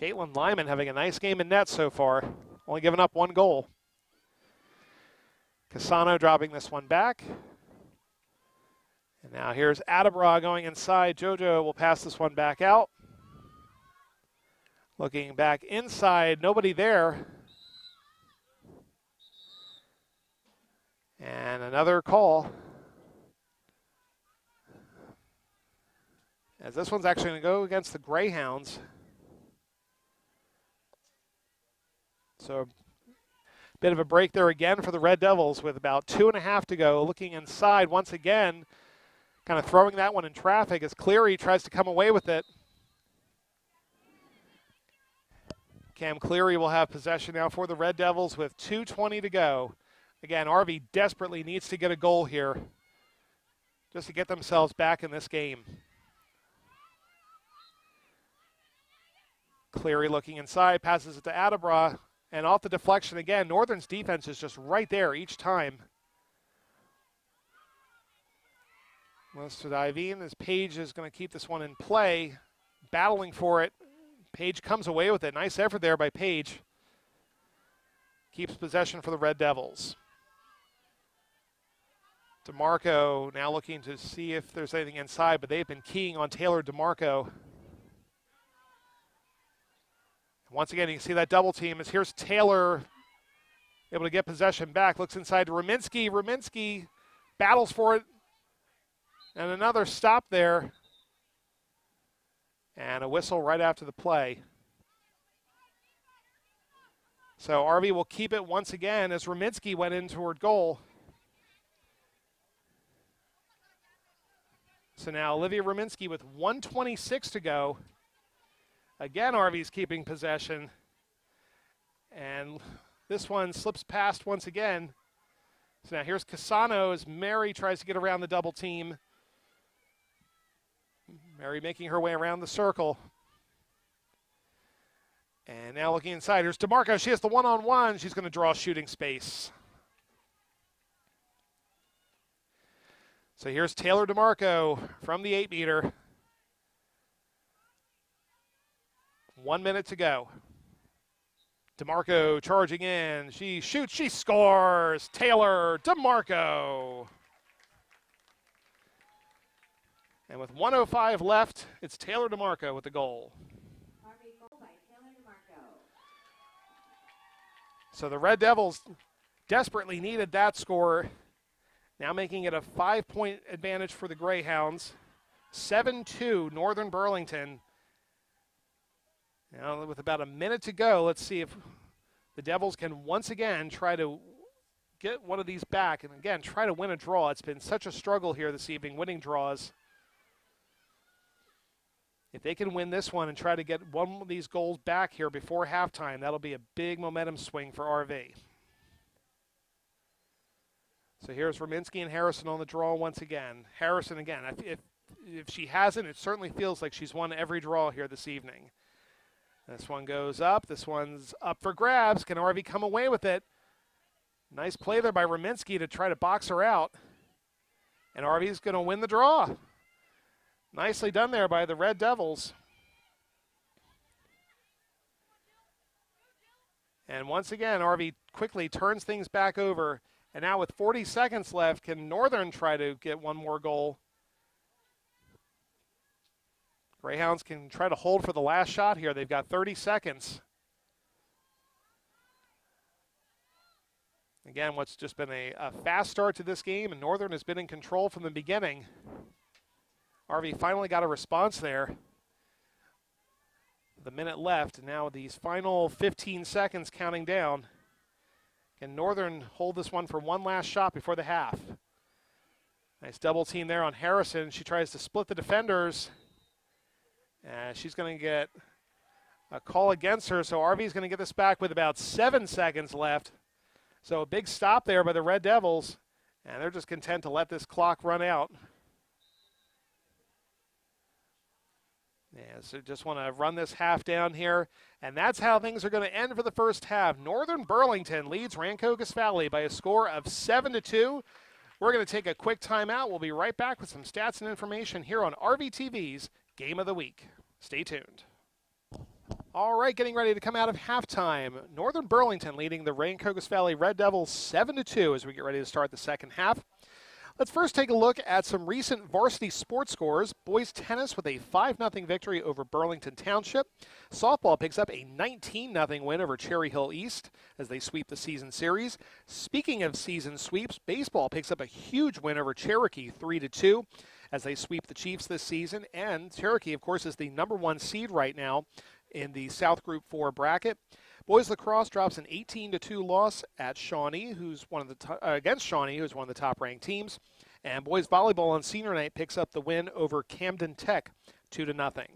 Caitlin Lyman having a nice game in net so far. Only giving up 1 goal. Casano dropping this one back. And now here's Adebra going inside. JoJo will pass this one back out. Looking back inside, nobody there. And another call. As this one's actually going to go against the Greyhounds. So a bit of a break there again for the Red Devils with about 2.5 to go. Looking inside once again, kind of throwing that one in traffic as Cleary tries to come away with it. Cam Cleary will have possession now for the Red Devils with 2:20 to go. Again, RV desperately needs to get a goal here just to get themselves back in this game. Cleary looking inside, passes it to Adebra, and off the deflection again. Northern's defense is just right there each time. Wants to dive in as Page is going to keep this one in play, battling for it. Page comes away with it. Nice effort there by Page. Keeps possession for the Red Devils. DeMarco now looking to see if there's anything inside, but they've been keying on Taylor DeMarco. Once again, you can see that double team as here's Taylor able to get possession back. Looks inside to Raminski. Raminski battles for it. And another stop there. And a whistle right after the play. So RV will keep it once again as Raminski went in toward goal. So now Olivia Raminski with 1:26 to go. Again, RV's keeping possession. And this one slips past once again. So now here's Casano as Mary tries to get around the double team. Mary making her way around the circle. And now looking inside, here's DeMarco. She has the one-on-one. She's going to draw shooting space. So here's Taylor DeMarco from the 8-meter. 1 minute to go. DeMarco charging in. She shoots. She scores. Taylor DeMarco. And with 1:05 left, it's Taylor DeMarco with the goal. So the Red Devils desperately needed that score. Now making it a 5-point advantage for the Greyhounds. 7-2 Northern Burlington. Now with about a minute to go, let's see if the Devils can once again try to get one of these back and, again, try to win a draw. It's been such a struggle here this evening, winning draws. If they can win this one and try to get one of these goals back here before halftime, that'll be a big momentum swing for RV. So here's Rminski and Harrison on the draw once again. Harrison, again, if she hasn't, it certainly feels like she's won every draw here this evening. This one goes up. This one's up for grabs. Can RV come away with it? Nice play there by Rminski to try to box her out. And RV's going to win the draw. Nicely done there by the Red Devils. And once again, RV quickly turns things back over. And now with 40 seconds left, can Northern try to get one more goal? Greyhounds can try to hold for the last shot here. They've got 30 seconds. Again, what's just been a fast start to this game, and Northern has been in control from the beginning. RV finally got a response there. The minute left, and now these final 15 seconds counting down. Can Northern hold this one for one last shot before the half? Nice double team there on Harrison. She tries to split the defenders. She's going to get a call against her, so RV is going to get this back with about 7 seconds left. So a big stop there by the Red Devils, and they're just content to let this clock run out. Yeah, so just want to run this half down here, and that's how things are going to end for the first half. Northern Burlington leads Rancocas Valley by a score of 7-2. We're going to take a quick timeout. We'll be right back with some stats and information here on Rvtv's Game of the Week. Stay tuned. All right, getting ready to come out of halftime. Northern Burlington leading the Rancocas Valley Red Devils 7-2 as we get ready to start the second half. Let's first take a look at some recent varsity sports scores. Boys tennis with a 5-0 victory over Burlington Township. Softball picks up a 19-0 win over Cherry Hill East as they sweep the season series. Speaking of season sweeps, baseball picks up a huge win over Cherokee 3-2 as they sweep the Chiefs this season. And Cherokee, of course, is the #1 seed right now in the South Group 4 bracket. Boys lacrosse drops an 18-2 loss at Shawnee, who's one of the against Shawnee, who's one of the top-ranked teams. And boys volleyball on senior night picks up the win over Camden Tech, 2-0.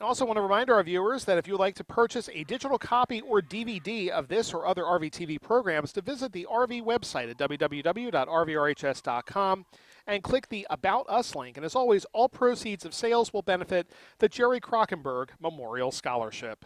I also want to remind our viewers that if you would like to purchase a digital copy or DVD of this or other Rvtv programs, to visit the RV website at www.rvrhs.com and click the About Us link. And as always, all proceeds of sales will benefit the Jerry Krockenberg Memorial Scholarship.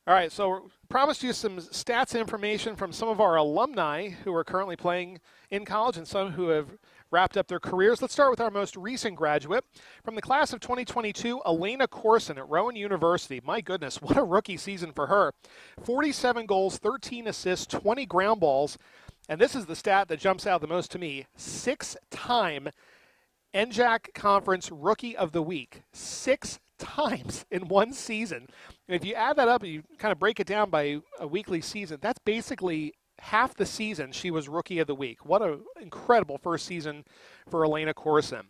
All right, so promised you some stats information from some of our alumni who are currently playing in college and some who have wrapped up their careers. Let's start with our most recent graduate. From the class of 2022, Elena Corson at Rowan University. My goodness, what a rookie season for her. 47 goals, 13 assists, 20 ground balls. And this is the stat that jumps out the most to me. 6-time NJAC Conference Rookie of the Week. 6 times in one season. And if you add that up, you kind of break it down by a weekly season, that's basically half the season she was Rookie of the Week. What an incredible first season for Elena Corson.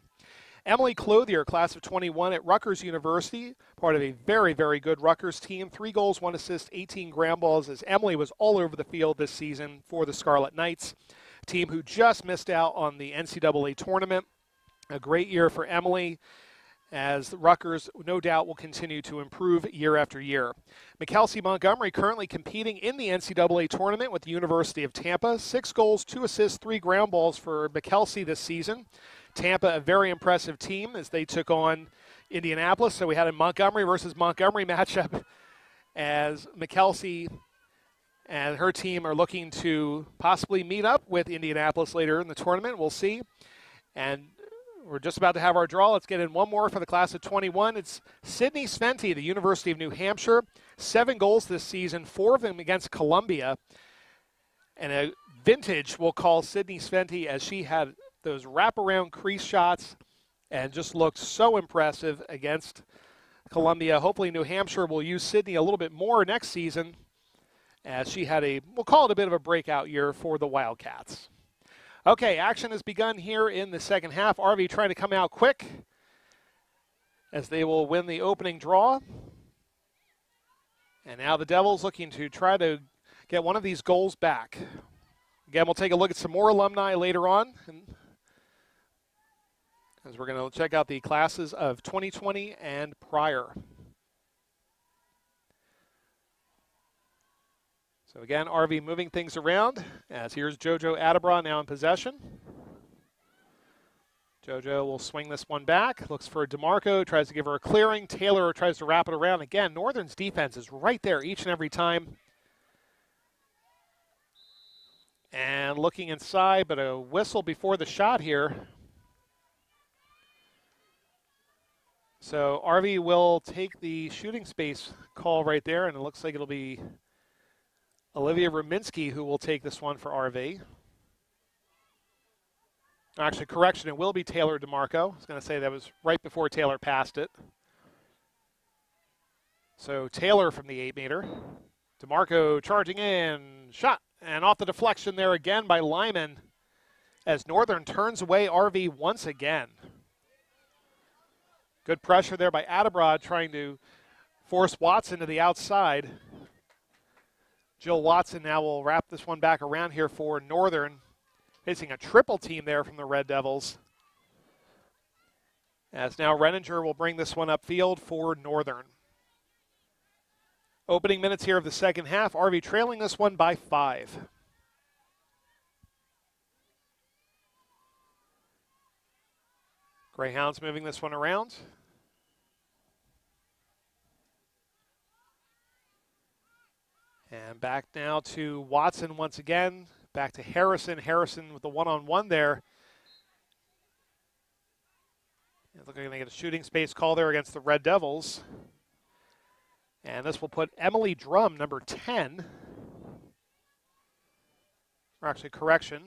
Emily Clothier, class of 21 at Rutgers University, part of a very, very good Rutgers team. 3 goals, 1 assist, 18 ground balls, as Emily was all over the field this season for the Scarlet Knights, team who just missed out on the NCAA tournament. A great year for Emily, as Rutgers no doubt will continue to improve year after year. McKelsey Montgomery currently competing in the NCAA tournament with the University of Tampa. 6 goals, 2 assists, 3 ground balls for McKelsey this season. Tampa, a very impressive team as they took on Indianapolis. So we had a Montgomery versus Montgomery matchup as McKelsey and her team are looking to possibly meet up with Indianapolis later in the tournament. We'll see. And we're just about to have our draw. Let's get in one more for the class of 21. It's Sydney Sventi, the University of New Hampshire. 7 goals this season, 4 of them against Columbia. And a vintage we'll call Sydney Sventi, as she had those wraparound crease shots and just looked so impressive against Columbia. Hopefully New Hampshire will use Sydney a little bit more next season, as she had we'll call it a bit of a breakout year for the Wildcats. Okay, action has begun here in the second half. RV trying to come out quick as they will win the opening draw. And now the Devils looking to try to get one of these goals back. Again, we'll take a look at some more alumni later on, as we're going to check out the classes of 2020 and prior. So again, RV moving things around, as here's JoJo Adebra now in possession. JoJo will swing this one back, looks for DeMarco, tries to give her a clearing. Taylor tries to wrap it around. Again, Northern's defense is right there each and every time. And looking inside, but a whistle before the shot here. So RV will take the shooting space call right there, and it looks like it'll be Olivia Ruminski who will take this one for RV. Actually, correction, it will be Taylor DeMarco. I was going to say that was right before Taylor passed it. So Taylor from the 8-meter. DeMarco charging in, shot, and off the deflection there again by Lyman as Northern turns away RV once again. Good pressure there by Adebra trying to force Watson to the outside. Jill Watson now will wrap this one back around here for Northern. Facing a triple team there from the Red Devils. As now Renninger will bring this one upfield for Northern. Opening minutes here of the second half. RV trailing this one by 5. Greyhounds moving this one around. And back now to Watson once again. Back to Harrison. Harrison with the one-on-one there. Looking like they get a shooting space call there against the Red Devils. And this will put Emily Drum, number 10. Or actually, correction.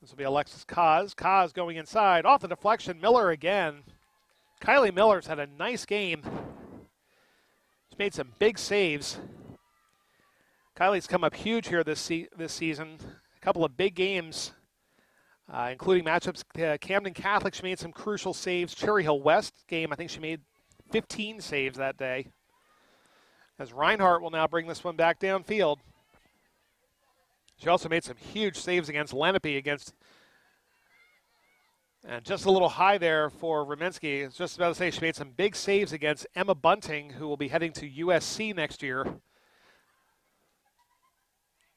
This will be Alexis Kaz. Kaz going inside. Off the deflection. Miller again. Kylie Miller's had a nice game. She's made some big saves. Kylie's come up huge here this season. A couple of big games, including matchups. Camden Catholic, she made some crucial saves. Cherry Hill West game, I think she made 15 saves that day. As Reinhardt will now bring this one back downfield. She also made some huge saves against Lenape, and just a little high there for Ruminski. I was just about to say she made some big saves against Emma Bunting, who will be heading to USC next year.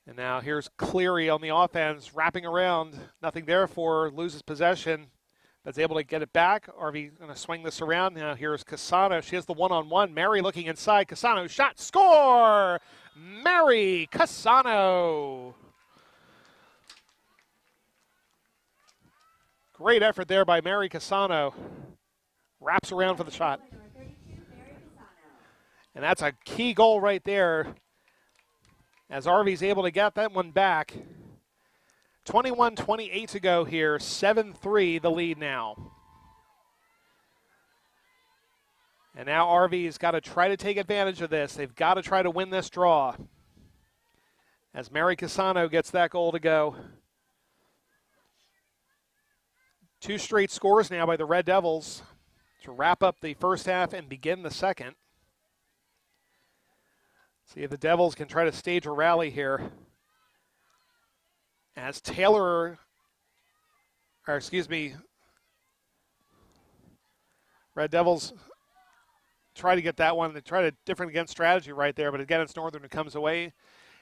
And now here's Cleary on the offense, wrapping around. Nothing there for her, loses possession, but is able to get it back. RV going to swing this around. Now here's Casano. She has the one-on-one. Mary looking inside. Casano, shot, score! Mary Casano. Great effort there by Mary Casano. Wraps around for the shot. And that's a key goal right there, as RV's able to get that one back. 21-28 to go here. 7-3 the lead now. And now RV's got to try to take advantage of this. They've got to try to win this draw, as Mary Casano gets that goal to go. 2 straight scores now by the Red Devils to wrap up the first half and begin the second. See if the Devils can try to stage a rally here. As Red Devils try to get that one. They try to different against strategy right there, but again, it's Northern who comes away.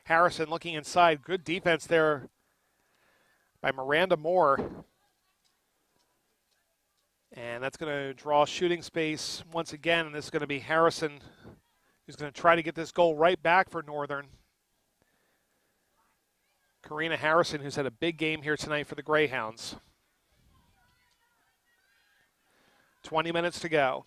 Harrison looking inside. Good defense there by Miranda Moore. And that's going to draw shooting space once again, and this is going to be Harrison, who's going to try to get this goal right back for Northern. Karina Harrison, who's had a big game here tonight for the Greyhounds. 20 minutes to go.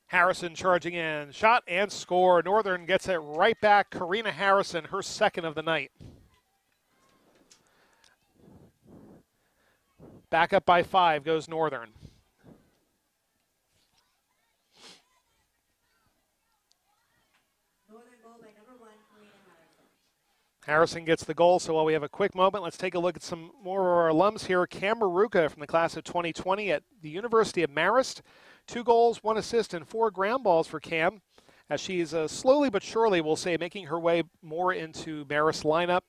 Harrison charging in. Shot and score. Northern gets it right back. Karina Harrison, her second of the night. Back up by 5 goes Northern. Harrison gets the goal, so while we have a quick moment, let's take a look at some more of our alums here. Cam Maruka from the class of 2020 at the University of Marist. 2 goals, 1 assist, and 4 ground balls for Cam, as she's slowly but surely, we'll say, making her way more into Marist lineup.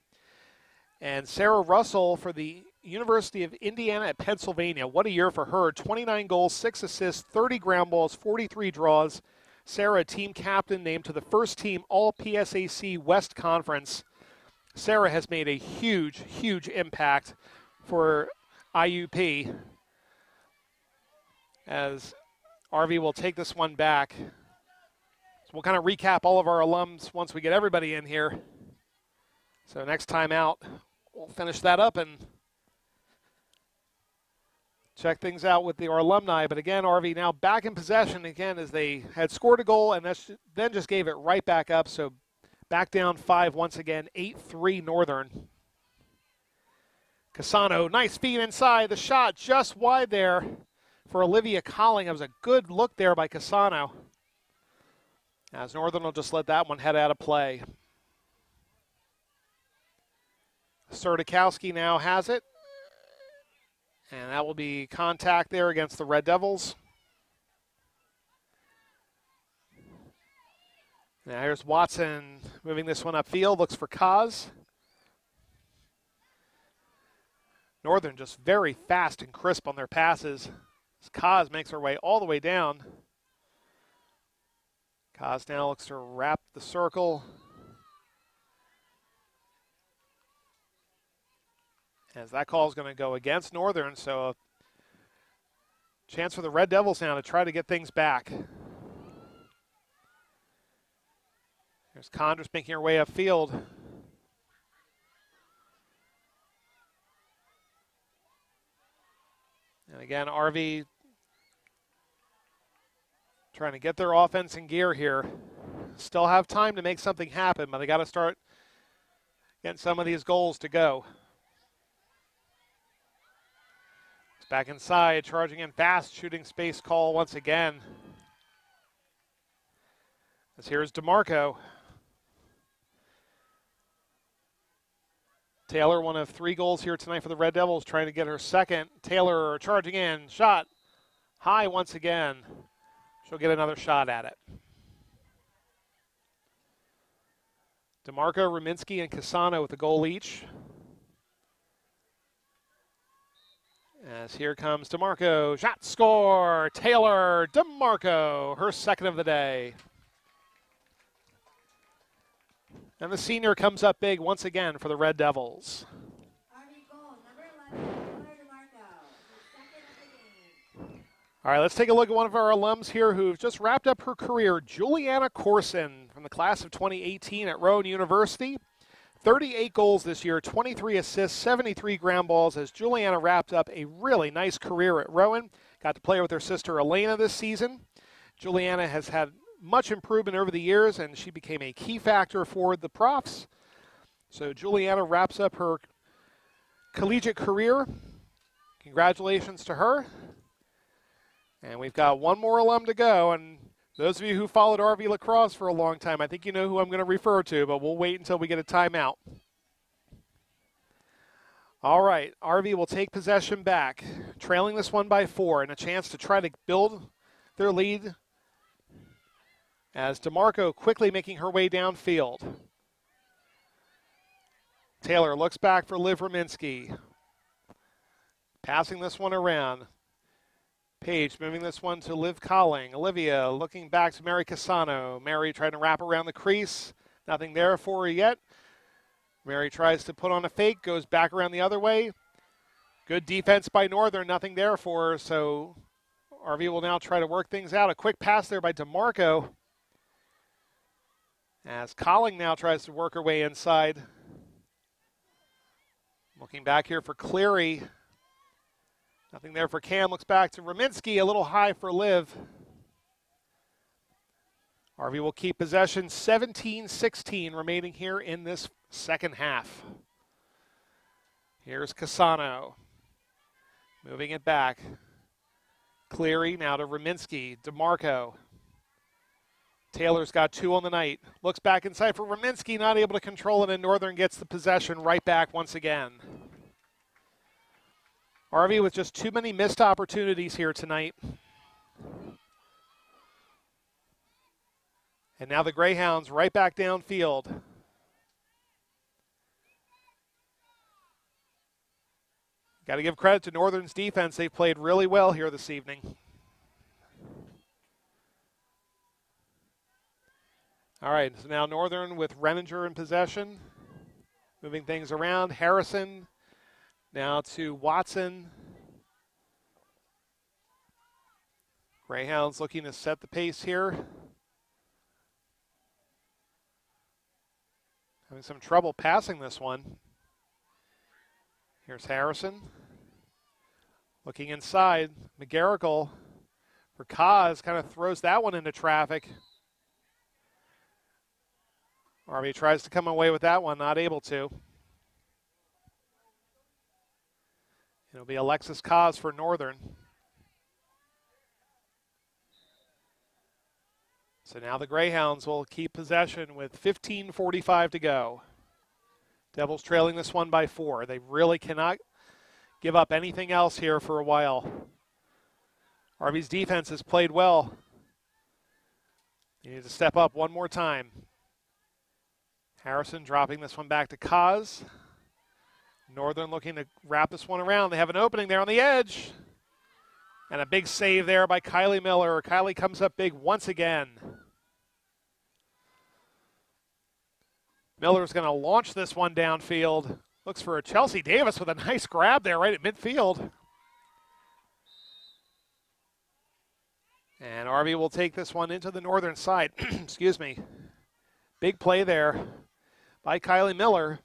And Sarah Russell for the University of Indiana at Pennsylvania. What a year for her. 29 goals, 6 assists, 30 ground balls, 43 draws. Sarah, team captain, named to the first team All-PSAC West Conference. Sarah has made a huge, huge impact for IUP, as RV will take this one back. So we'll kind of recap all of our alums once we get everybody in here. So next time out, we'll finish that up and check things out with our alumni. But again, RV now back in possession again, as they had scored a goal and then just gave it right back up. So back down 5 once again, 8-3 Northern. Casano, nice feed inside. The shot just wide there for Olivia Colling. It was a good look there by Casano, as Northern will just let that one head out of play. Sertikowski now has it, and that will be contact there against the Red Devils. Now here's Watson moving this one upfield, looks for Kaz. Northern just very fast and crisp on their passes, as Kaz makes her way all the way down. Kaz now looks to wrap the circle. As that call is going to go against Northern, so a chance for the Red Devils now to try to get things back. There's Condress making her way upfield. And again, RV trying to get their offense in gear here. Still have time to make something happen, but they got to start getting some of these goals to go. It's back inside, charging in fast, shooting space call once again. As here's DeMarco. Taylor, one of 3 goals here tonight for the Red Devils, trying to get her second. Taylor charging in, shot high once again. She'll get another shot at it. DeMarco, Ruminski, and Casano with a goal each. As here comes DeMarco, shot, score, Taylor DeMarco, her second of the day. And the senior comes up big once again for the Red Devils. All right, let's take a look at one of our alums here who've just wrapped up her career, Juliana Corson from the class of 2018 at Rowan University. 38 goals this year, 23 assists, 73 ground balls, as Juliana wrapped up a really nice career at Rowan. Got to play with her sister Elena this season. Juliana has had much improvement over the years, and she became a key factor for the Profs. So Juliana wraps up her collegiate career. Congratulations to her. And we've got one more alum to go, and those of you who followed RV Lacrosse for a long time, I think you know who I'm going to refer to, but we'll wait until we get a timeout. All right, RV will take possession back, trailing this one by 4, and a chance to try to build their lead, as DeMarco quickly making her way downfield. Taylor looks back for Liv Ruminski. Passing this one around. Page moving this one to Liv Colling. Olivia looking back to Mary Casano. Mary trying to wrap around the crease. Nothing there for her yet. Mary tries to put on a fake, goes back around the other way. Good defense by Northern, nothing there for her, so RV will now try to work things out. A quick pass there by DeMarco, as Colling now tries to work her way inside. Looking back here for Cleary. Nothing there for Cam. Looks back to Ruminski. A little high for Liv. RV will keep possession. 17-16 remaining here in this second half. Here's Casano. Moving it back. Cleary now to Ruminski. DeMarco. Taylor's got 2 on the night. Looks back inside for Ruminski. Not able to control it, and Northern gets the possession right back once again. RV with just too many missed opportunities here tonight. And now the Greyhounds right back downfield. Got to give credit to Northern's defense. They've played really well here this evening. All right, so now Northern with Renninger in possession. Moving things around. Harrison now to Watson. Greyhounds looking to set the pace here. Having some trouble passing this one. Here's Harrison. Looking inside. McGarrigle for Kaz kind of throws that one into traffic. Rv tries to come away with that one, not able to. It'll be Alexis Kaz for Northern. So now the Greyhounds will keep possession with 15:45 to go. Devils trailing this one by 4. They really cannot give up anything else here for a while. Rv's defense has played well. They need to step up one more time. Harrison dropping this one back to Kaz. Northern looking to wrap this one around. They have an opening there on the edge. And a big save there by Kylie Miller. Kylie comes up big once again. Miller's going to launch this one downfield. Looks for Chelsea Davis with a nice grab there right at midfield. And Rv will take this one into the Northern side. Excuse me. Big play there by Kylie Miller.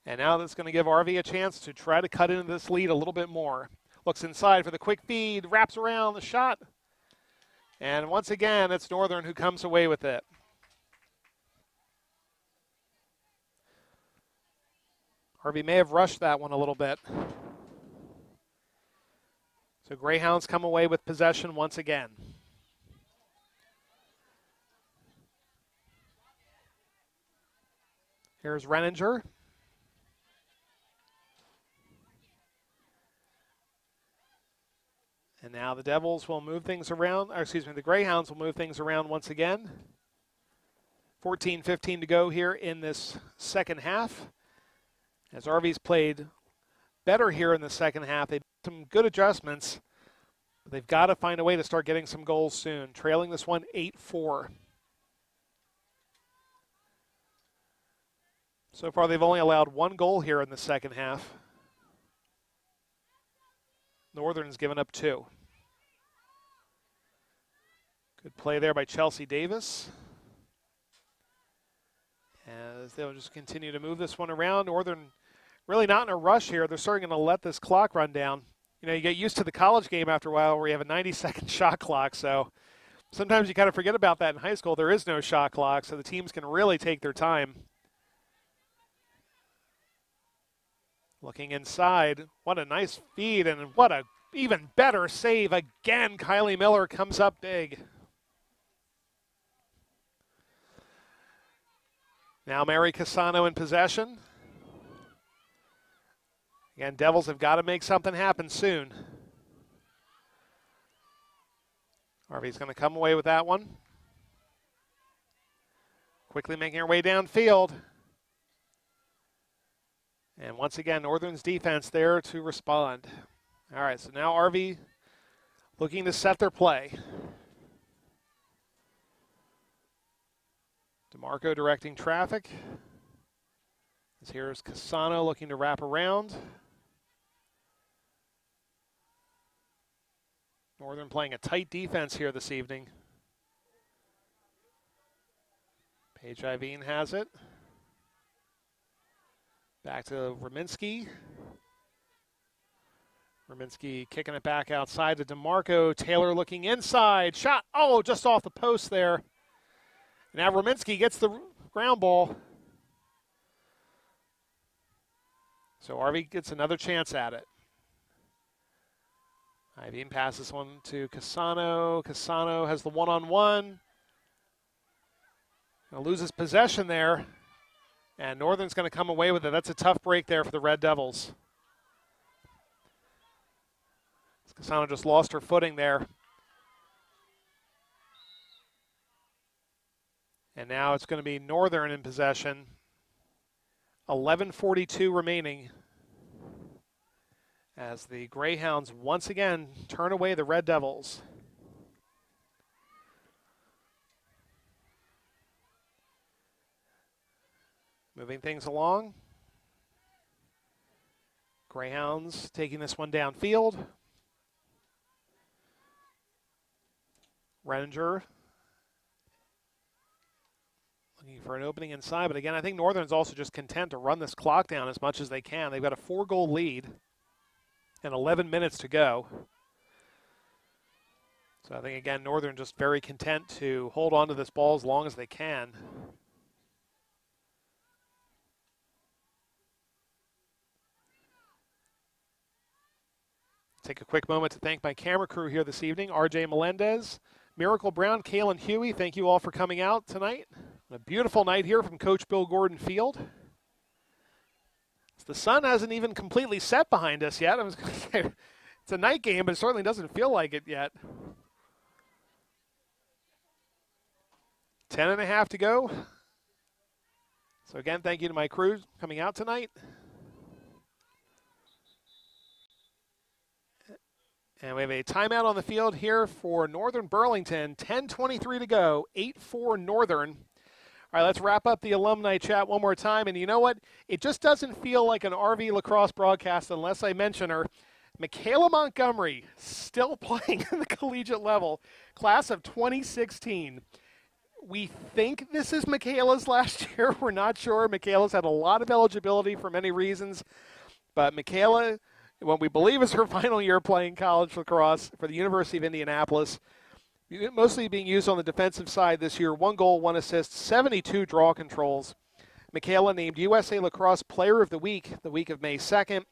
And now that's going to give Rv a chance to try to cut into this lead a little bit more. Looks inside for the quick feed, wraps around the shot. And once again, it's Northern who comes away with it. Rv may have rushed that one a little bit. So Greyhounds come away with possession once again. Here's Renninger. And now the Devils will move things around, or excuse me, the Greyhounds will move things around once again. 14:15 to go here in this second half. As Rv's played better here in the second half, they've made some good adjustments. But they've got to find a way to start getting some goals soon. Trailing this one 8-4. So far they've only allowed one goal here in the second half. Northern's given up 2. Good play there by Chelsea Davis. As they'll just continue to move this one around. Northern really not in a rush here. They're certainly going to let this clock run down. You know, you get used to the college game after a while where you have a 90-second shot clock. So sometimes you kind of forget about that in high school. There is no shot clock, so the teams can really take their time. Looking inside, what a nice feed and what a even better save. Again, Kylie Miller comes up big. Now Mary Casano in possession. Again, Devils have got to make something happen soon. Rv's going to come away with that one. Quickly making her way downfield. And once again, Northern's defense there to respond. All right, so now Rv looking to set their play. DeMarco directing traffic. As here's Casano looking to wrap around. Northern playing a tight defense here this evening. Paige Iveen has it. Back to Rominski. Rominski kicking it back outside to DeMarco. Taylor looking inside. Shot. Oh, just off the post there. Now Rominski gets the ground ball. So Rv gets another chance at it. Iveen passes one to Casano. Casano has the one-on-one. Loses possession there. And Northern's going to come away with it. That's a tough break there for the Red Devils. Casano just lost her footing there. And now it's going to be Northern in possession. 11:42 remaining as the Greyhounds once again turn away the Red Devils. Moving things along. Greyhounds taking this one downfield. Renninger looking for an opening inside, but again, I think Northern's also just content to run this clock down as much as they can. They've got a 4-goal lead and 11 minutes to go. So I think, again, Northern just very content to hold on to this ball as long as they can. Take a quick moment to thank my camera crew here this evening, RJ Melendez, Miracle Brown, Kaylin Huey. Thank you all for coming out tonight. A beautiful night here from Coach Bill Gordon Field. The sun hasn't even completely set behind us yet. I was going to say it's a night game, but it certainly doesn't feel like it yet. 10:30 to go. So again, thank you to my crew coming out tonight. And we have a timeout on the field here for Northern Burlington. 10:23 to go, 8-4 Northern. All right, let's wrap up the alumni chat one more time. And you know what? It just doesn't feel like an RV lacrosse broadcast unless I mention her. Michaela Montgomery, still playing at the collegiate level, class of 2016. We think this is Michaela's last year. We're not sure. Michaela's had a lot of eligibility for many reasons. But Michaela, what we believe is her final year playing college lacrosse for the University of Indianapolis, mostly being used on the defensive side this year. 1 goal, 1 assist, 72 draw controls. Michaela named USA Lacrosse Player of the Week of May 2nd.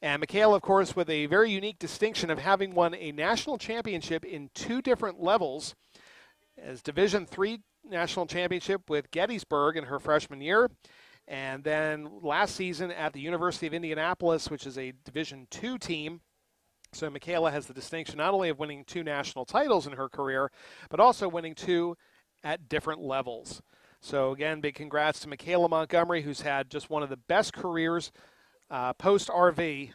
And Michaela, of course, with a very unique distinction of having won a national championship in 2 different levels, as Division III national championship with Gettysburg in her freshman year, and then last season at the University of Indianapolis, which is a Division II team. So Michaela has the distinction not only of winning 2 national titles in her career, but also winning 2 at different levels. So again, big congrats to Michaela Montgomery, who's had just one of the best careers post-RV.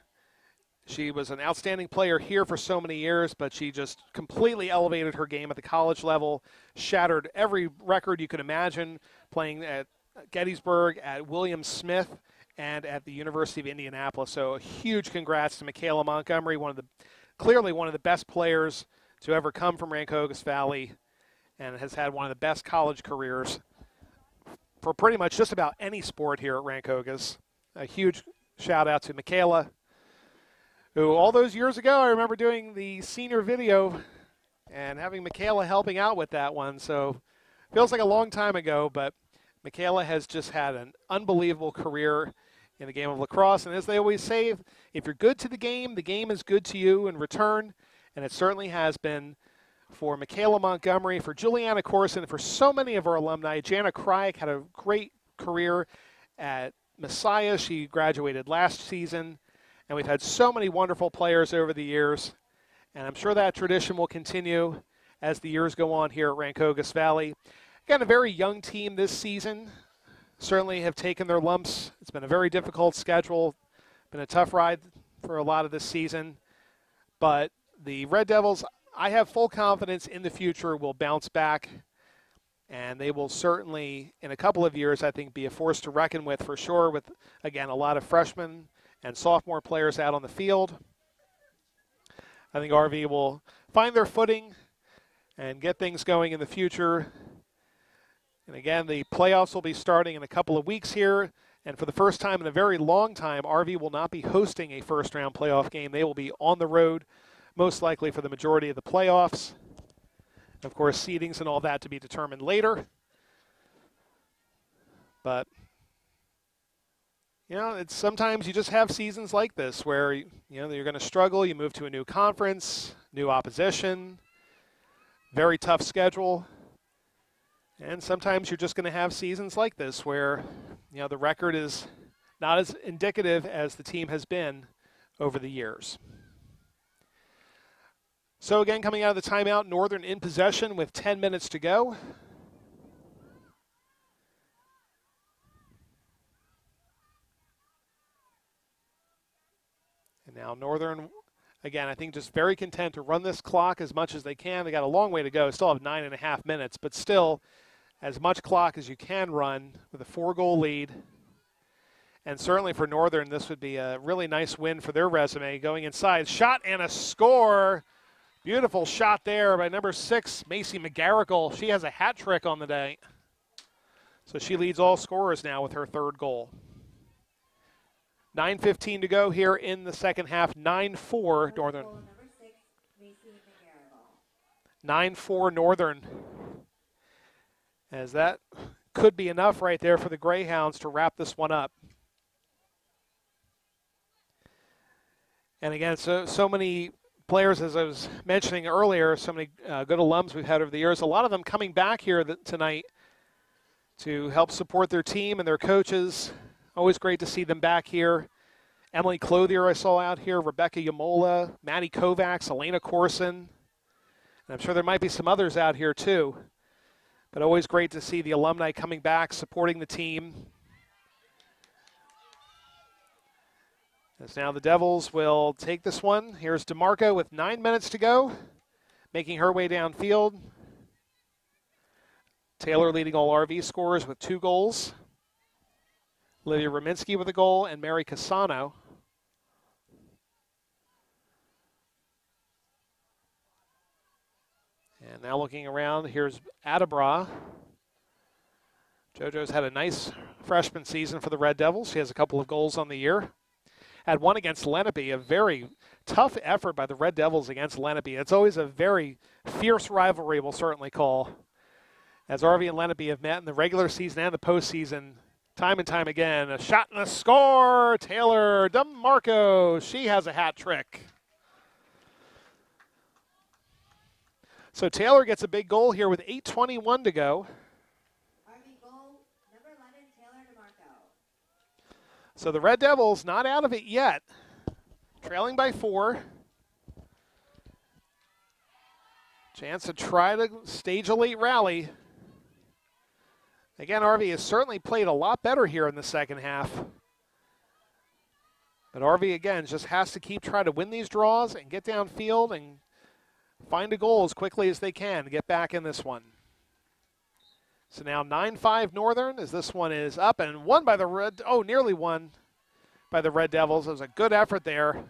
She was an outstanding player here for so many years, but she just completely elevated her game at the college level, shattered every record you could imagine, playing at Gettysburg, at William Smith, and at the University of Indianapolis. So a huge congrats to Michaela Montgomery, clearly one of the best players to ever come from Rancocas Valley, and has had one of the best college careers for pretty much just about any sport here at Rancocas. A huge shout out to Michaela, who all those years ago, I remember doing the senior video and having Michaela helping out with that one. So feels like a long time ago, but Michaela has just had an unbelievable career in the game of lacrosse. And as they always say, if you're good to the game is good to you in return. And it certainly has been for Michaela Montgomery, for Juliana Corson, for so many of our alumni. Jana Kryak had a great career at Messiah. She graduated last season. And we've had so many wonderful players over the years. And I'm sure that tradition will continue as the years go on here at Rancocas Valley. Again, a very young team this season. Certainly have taken their lumps. It's been a very difficult schedule. Been a tough ride for a lot of this season. But the Red Devils, I have full confidence in the future, will bounce back. And they will certainly, in a couple of years, I think, be a force to reckon with for sure, with, again, a lot of freshmen and sophomore players out on the field. I think RV will find their footing and get things going in the future. And again, the playoffs will be starting in a couple of weeks here. And for the first time in a very long time, RV will not be hosting a first-round playoff game. They will be on the road, most likely for the majority of the playoffs. Of course, seedings and all that to be determined later. But, you know, it's sometimes you just have seasons like this where, you know, you're going to struggle. You move to a new conference, new opposition, very tough schedule. And sometimes you're just going to have seasons like this where, you know, the record is not as indicative as the team has been over the years. So again, coming out of the timeout, Northern in possession with 10 minutes to go. Now Northern, again, I think just very content to run this clock as much as they can. They got a long way to go. Still have 9.5 minutes, but still as much clock as you can run with a 4-goal lead. And certainly for Northern, this would be a really nice win for their resume. Going inside, shot and a score. Beautiful shot there by number 6, Macy McGarrigle. She has a hat trick on the day. So she leads all scorers now with her 3rd goal. 9:15 to go here in the second half. 9-4 Northern. 9-4 Northern. As that could be enough right there for the Greyhounds to wrap this one up. And again, so many players, as I was mentioning earlier, so many good alums we've had over the years. A lot of them coming back here tonight to help support their team and their coaches. Always great to see them back here. Emily Clothier I saw out here, Rebecca Yamola, Maddie Kovacs, Elena Corson. And I'm sure there might be some others out here too. But always great to see the alumni coming back, supporting the team. As now the Devils will take this one. Here's DeMarco with 9 minutes to go, making her way downfield. Taylor leading all RV scorers with 2 goals. Lydia Rominski with a goal, and Mary Casano. And now looking around, here's Adabra. JoJo's had a nice freshman season for the Red Devils. She has a couple of goals on the year. Had one against Lenape, a very tough effort by the Red Devils against Lenape. It's always a very fierce rivalry, we'll certainly call, as RV and Lenape have met in the regular season and the postseason time and time again. A shot and a score. Taylor DeMarco, she has a hat trick. So Taylor gets a big goal here with 8:21 to go. So the Red Devils not out of it yet, trailing by 4. Chance to try to stage a late rally. Again, RV has certainly played a lot better here in the second half. But RV, again, just has to keep trying to win these draws and get downfield and find a goal as quickly as they can to get back in this one. So now 9-5 Northern as this one is up and won by the Red, nearly won by the Red Devils. It was a good effort there.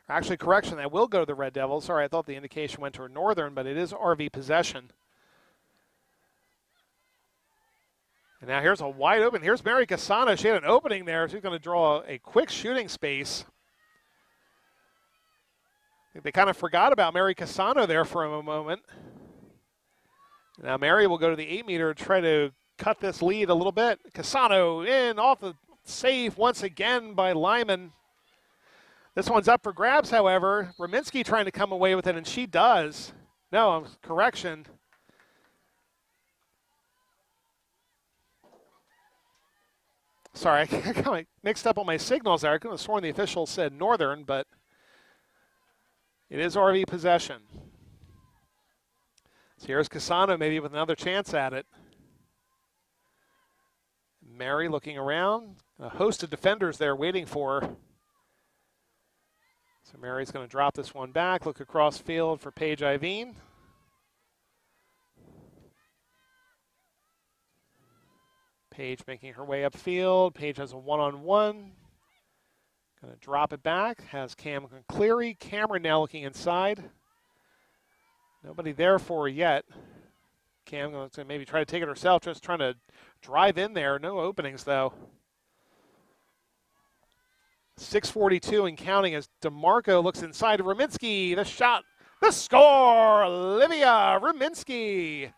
Actually, correction, that will go to the Red Devils. Sorry, I thought the indication went to Northern, but it is RV possession. And now here's a wide open. Here's Mary Casano. She had an opening there. She's going to draw a quick shooting space. I think they kind of forgot about Mary Casano there for a moment. Now Mary will go to the 8-meter to try to cut this lead a little bit. Casano in off the save once again by Lyman. This one's up for grabs, however. Rominski trying to come away with it, and she does. No, correction. Sorry, I got mixed up on my signals there. I could have sworn the official said Northern, but it is RV possession. So here's Casano maybe with another chance at it. Mary looking around. A host of defenders there waiting for her. So Mary's going to drop this one back, look across field for Paige Iveen. Paige making her way upfield. Paige has a one-on-one. Going to drop it back. Has Cam Cleary. Cameron now looking inside. Nobody there for her yet. Cam going to maybe try to take it herself, just trying to drive in there. No openings, though. 6:42 and counting as DeMarco looks inside to Rominski. The shot, the score, Olivia Rominski.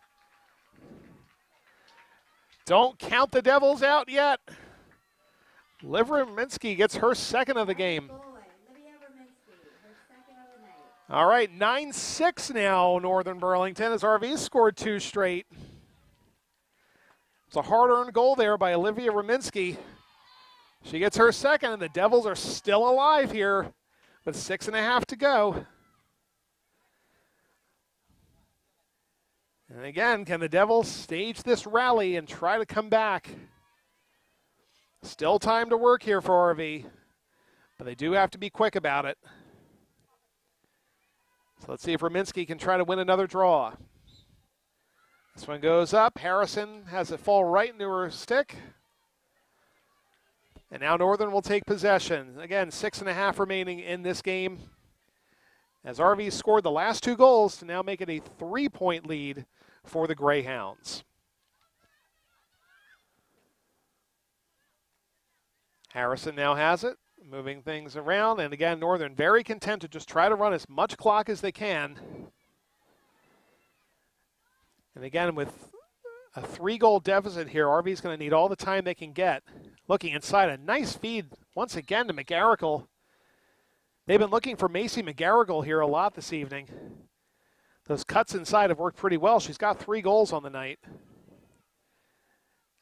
Don't count the Devils out yet. Liv Rominski gets her second of the game. All right, 9-6 now, Northern Burlington, as RV scored 2 straight. It's a hard-earned goal there by Olivia Rominski. She gets her second, and the Devils are still alive here with 6.5 to go. And again, can the Devils stage this rally and try to come back? Still time to work here for RV, but they do have to be quick about it. So let's see if Rminski can try to win another draw. This one goes up. Harrison has it fall right into her stick. And now Northern will take possession. Again, 6.5 remaining in this game, as RV scored the last 2 goals to now make it a 3-point lead for the Greyhounds. Harrison now has it, moving things around. And again, Northern very content to just try to run as much clock as they can. And again, with a 3-goal deficit here, RV's going to need all the time they can get. Looking inside, a nice feed once again to McGarrigle. They've been looking for Macy McGarrigle here a lot this evening. Those cuts inside have worked pretty well. She's got 3 goals on the night.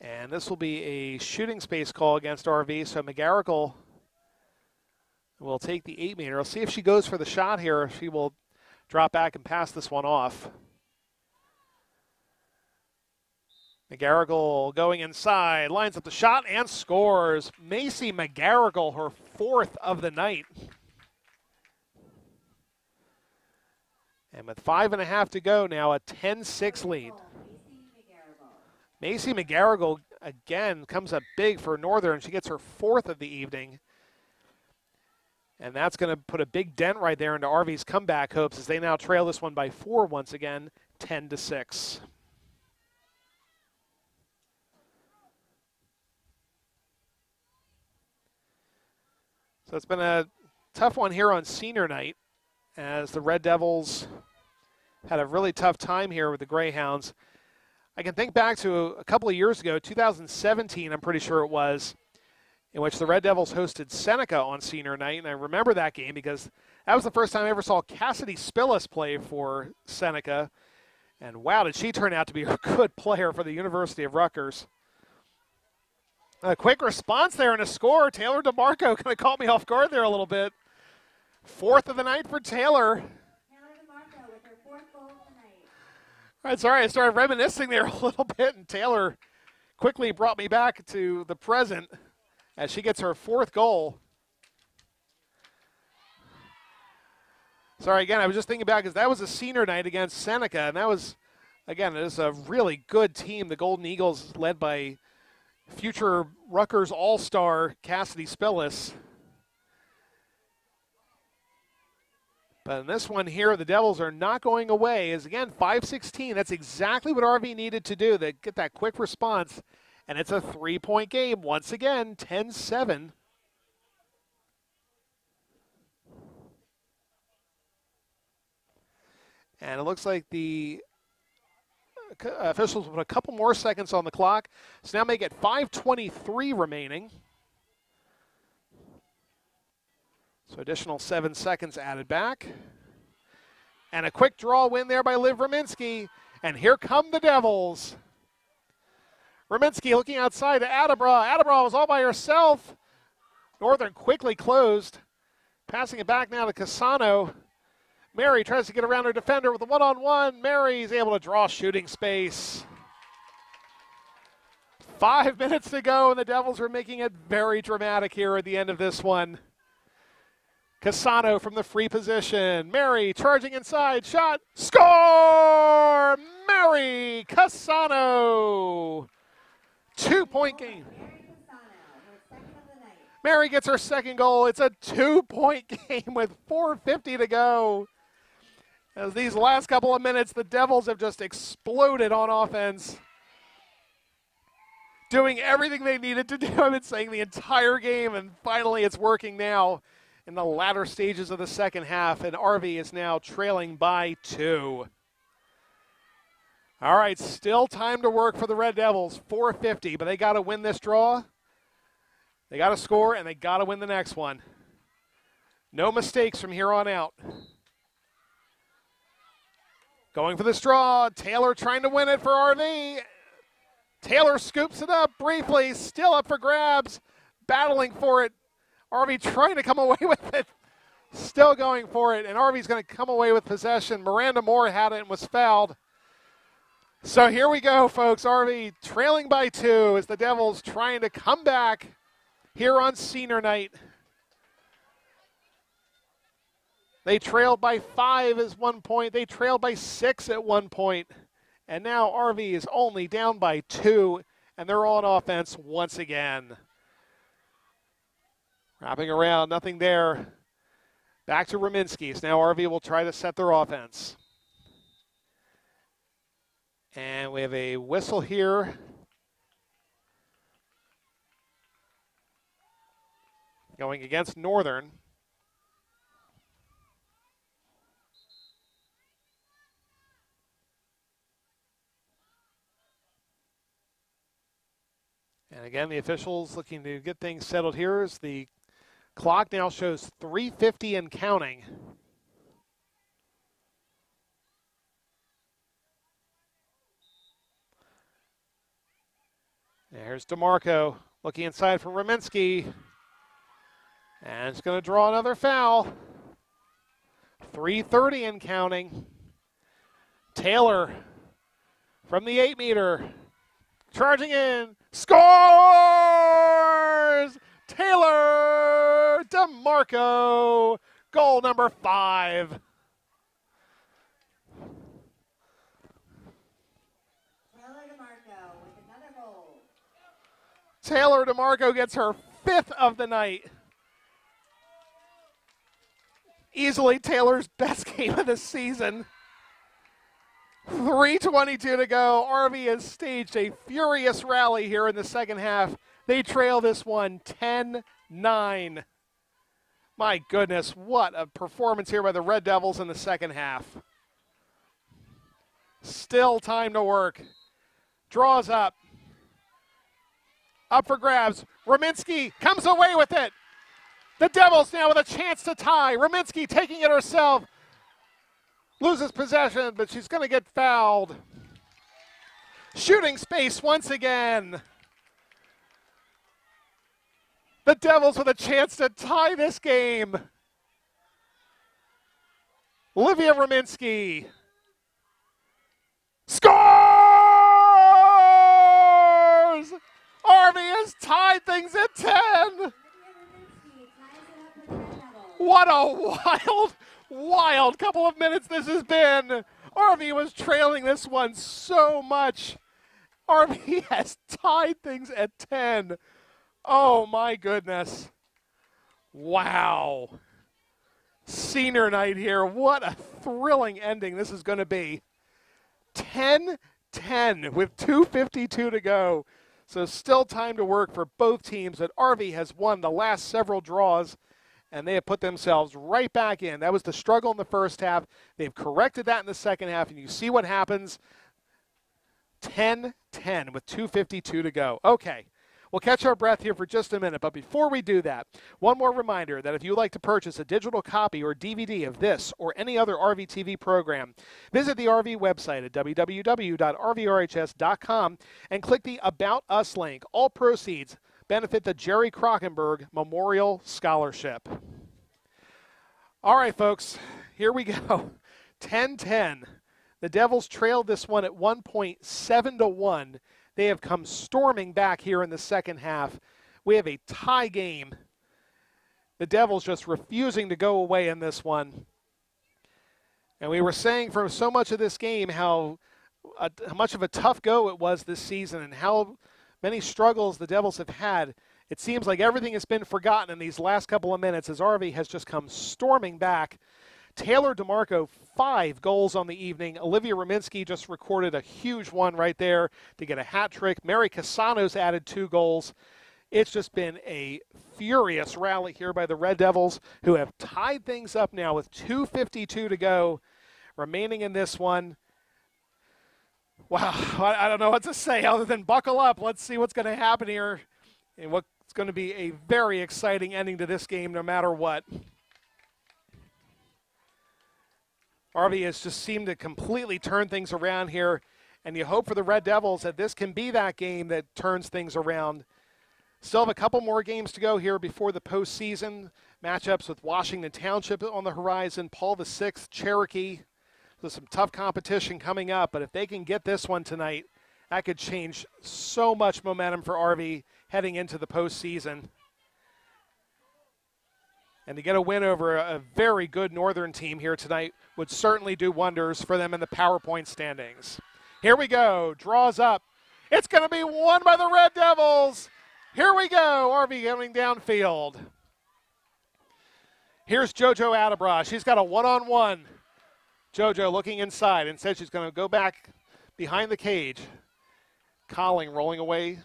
And this will be a shooting space call against RV, so McGarrigle will take the 8-meter. We'll see if she goes for the shot here, if she will drop back and pass this one off. McGarrigle going inside, lines up the shot and scores. Macy McGarrigle, her 4th of the night. And with 5.5 to go now, a 10-6 lead. Macy McGarrigle, again, comes up big for Northern. She gets her 4th of the evening. And that's going to put a big dent right there into RV's comeback hopes as they now trail this one by 4 once again, 10-6. So it's been a tough one here on senior night, as the Red Devils had a really tough time here with the Greyhounds. I can think back to a couple of years ago, 2017, I'm pretty sure it was, in which the Red Devils hosted Seneca on senior night. And I remember that game because that was the first time I ever saw Cassidy Spillis play for Seneca. And wow, did she turn out to be a good player for the University of Rutgers. A quick response there and a score. Taylor DeMarco kind of caught me off guard there a little bit. 4th of the night for Taylor. Taylor DeMarco with her 4th goal tonight. All right, sorry, I started reminiscing there a little bit, and Taylor quickly brought me back to the present as she gets her 4th goal. Sorry, again, I was just thinking back because that was a senior night against Seneca, and that was, again, it is a really good team. The Golden Eagles led by future Rutgers All-Star Cassidy Spillis. But in this one here, the Devils are not going away. As again, 5-16. That's exactly what RV needed to do, to get that quick response. And it's a 3-point game. Once again, 10-7. And it looks like the officials will put a couple more seconds on the clock. So now make it 5:23 remaining. So additional 7 seconds added back. And a quick draw win there by Liv Rminski. And here come the Devils. Rminski looking outside to Adebra. Adebra was all by herself. Northern quickly closed. Passing it back now to Casano. Mary tries to get around her defender with a one-on-one. Mary's able to draw shooting space. 5 minutes to go, and the Devils are making it very dramatic here at the end of this one. Casano from the free position. Mary charging inside. Shot. Score! Mary Casano. 2-point game. Mary gets her 2nd goal. It's a 2-point game with 4:50 to go. As these last couple of minutes, the Devils have just exploded on offense. Doing everything they needed to do. I've been saying the entire game, and finally it's working now in the latter stages of the second half, and RV is now trailing by 2. All right, still time to work for the Red Devils. 4:50, but they got to win this draw. They got to score, and they got to win the next one. No mistakes from here on out. Going for this draw. Taylor trying to win it for RV. Taylor scoops it up briefly. Still up for grabs. Battling for it. RV trying to come away with it. Still going for it, and RV's going to come away with possession. Miranda Moore had it and was fouled. So here we go, folks. RV trailing by 2 as the Devils trying to come back here on senior night. They trailed by 5 at one point. They trailed by 6 at one point. And now RV is only down by 2, and they're on offense once again. Wrapping around, nothing there. Back to Rominski's. Now RV will try to set their offense. And we have a whistle here. Going against Northern. And again, the officials looking to get things settled here as the clock now shows 3:50 and counting. There's DeMarco looking inside for Rominski. And it's going to draw another foul. 3:30 and counting. Taylor from the 8-meter. Charging in. Scores! Taylor DeMarco. Goal number 5. Taylor DeMarco gets her 5th of the night. Easily Taylor's best game of the season. 3:22 to go. RV has staged a furious rally here in the second half. They trail this one 10-9. My goodness, what a performance here by the Red Devils in the second half. Still time to work. Draws up. Up for grabs. Rominski comes away with it. The Devils now with a chance to tie. Rominski taking it herself. Loses possession, but she's going to get fouled. Shooting space once again. The Devils with a chance to tie this game. Olivia Rominski. Scores! RV has tied things at 10. What a wild couple of minutes this has been. RV was trailing this one so much. RV has tied things at 10. Oh my goodness. Wow. Senior night here. What a thrilling ending this is going to be. 10-10 with 2:52 to go. So still time to work for both teams, but RV has won the last several draws, and they have put themselves right back in. That was the struggle in the first half. They've corrected that in the second half, and you see what happens. 10-10 with 2:52 to go. Okay, we'll catch our breath here for just a minute, but before we do that, one more reminder that if you'd like to purchase a digital copy or DVD of this or any other Rvtv program, visit the RV website at www.rvrhs.com and click the About Us link. All proceeds benefit the Jerry Krockenberg Memorial Scholarship. All right, folks, here we go. 10-10. The Devils trailed this one at one point 7-1. They have come storming back here in the second half. We have a tie game. The Devils just refusing to go away in this one. And we were saying for so much of this game how much of a tough go it was this season and how many struggles the Devils have had. It seems like everything has been forgotten in these last couple of minutes as RV has just come storming back. Taylor DeMarco, 5 goals on the evening. Olivia Rominski just recorded a huge one right there to get a hat trick. Mary Casano's added 2 goals. It's just been a furious rally here by the Red Devils, who have tied things up now with 2:52 to go remaining in this one. Wow, I don't know what to say other than buckle up. Let's see what's going to happen here and what's going to be a very exciting ending to this game no matter what. RV has just seemed to completely turn things around here, and you hope for the Red Devils that this can be that game that turns things around. Still have a couple more games to go here before the postseason. Matchups with Washington Township on the horizon, Paul VI, Cherokee. There's some tough competition coming up, but if they can get this one tonight, that could change so much momentum for RV heading into the postseason. And to get a win over a very good Northern team here tonight would certainly do wonders for them in the PowerPoint standings. Here we go, draws up. It's going to be won by the Red Devils. Here we go, RV going downfield. Here's JoJo Adebra. She's got a one-on-one. JoJo looking inside and says she's going to go back behind the cage. Colling rolling away.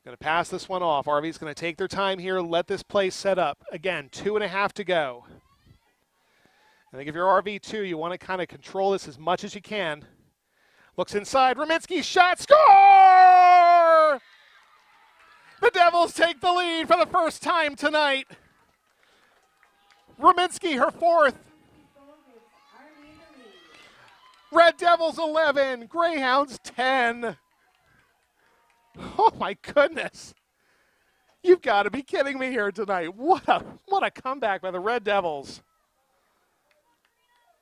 Going to pass this one off. RV's going to take their time here, let this play set up. Again, 2.5 to go. I think if you're RV2, you want to kind of control this as much as you can. Looks inside. Rminski shot. Score! The Devils take the lead for the first time tonight. Rminski, her fourth. Red Devils 11, Greyhounds 10. Oh my goodness. You've got to be kidding me here tonight. What a comeback by the Red Devils.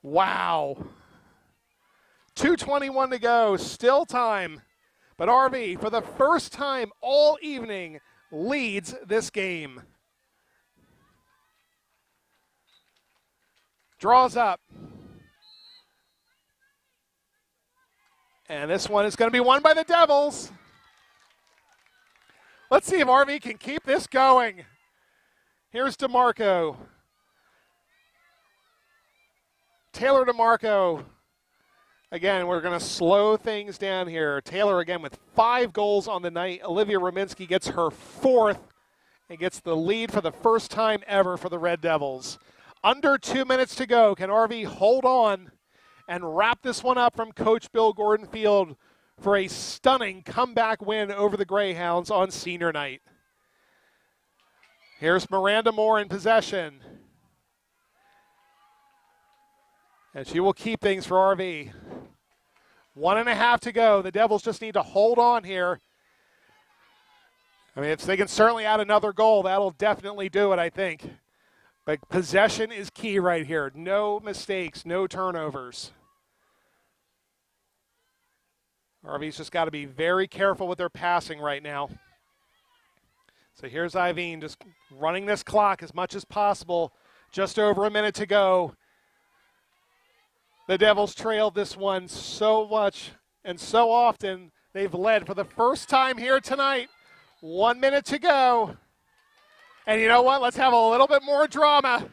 Wow. 2:21 to go, still time. But RV, for the first time all evening, leads this game. Draws up. And this one is going to be won by the Devils. Let's see if RV can keep this going. Here's DeMarco. Taylor DeMarco. Again, we're going to slow things down here. Taylor again with 5 goals on the night. Olivia Rminski gets her 4th and gets the lead for the first time ever for the Red Devils. Under 2 minutes to go. Can RV hold on and wrap this one up from Coach Bill Gordon Field for a stunning comeback win over the Greyhounds on senior night? Here's Miranda Moore in possession. And she will keep things for RV. 1.5 to go. The Devils just need to hold on here. I mean, if they can certainly add another goal, that'll definitely do it, I think. But possession is key right here. No mistakes, no turnovers. RV's just got to be very careful with their passing right now. So here's Iveen just running this clock as much as possible. Just over a minute to go. The Devils trailed this one so much and so often. They've led for the first time here tonight. 1 minute to go. And you know what? Let's have a little bit more drama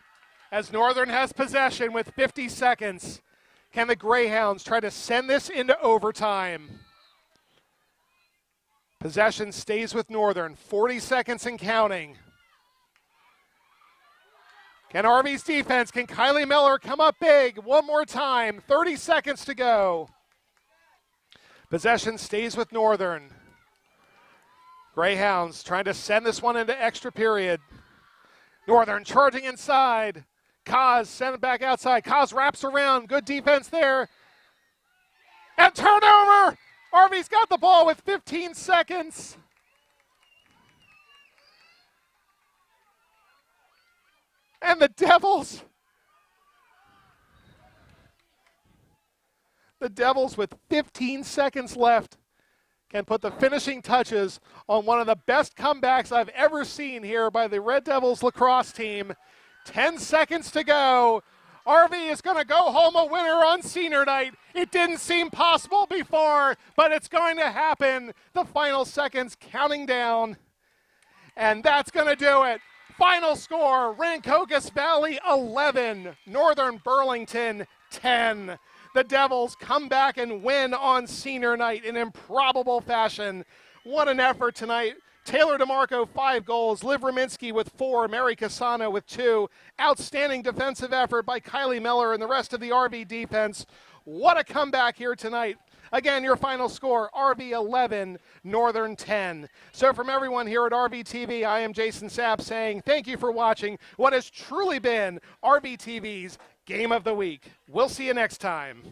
as Northern has possession with 50 seconds. Can the Greyhounds try to send this into overtime? Possession stays with Northern. 40 seconds and counting. Can RV's defense, can Kylie Miller come up big one more time? 30 seconds to go. Possession stays with Northern. Greyhounds trying to send this one into extra period. Northern charging inside. Kaz sent it back outside. Kaz wraps around. Good defense there. And turnover! RV's got the ball with 15 seconds. And the Devils with 15 seconds left can put the finishing touches on one of the best comebacks I've ever seen here by the Red Devils lacrosse team. 10 seconds to go. RV is going to go home a winner on senior night. It didn't seem possible before, but it's going to happen. The final seconds counting down. And that's going to do it. Final score, Rancocas Valley 11, Northern Burlington 10. The Devils come back and win on senior night in improbable fashion. What an effort tonight. Taylor DeMarco, 5 goals. Liv Rminski with 4. Mary Casano with 2. Outstanding defensive effort by Kylie Miller and the rest of the RV defense. What a comeback here tonight. Again, your final score, RV 11, Northern 10. So from everyone here at Rvtv, I am Jason Sapp saying thank you for watching what has truly been Rvtv's Game of the Week. We'll see you next time.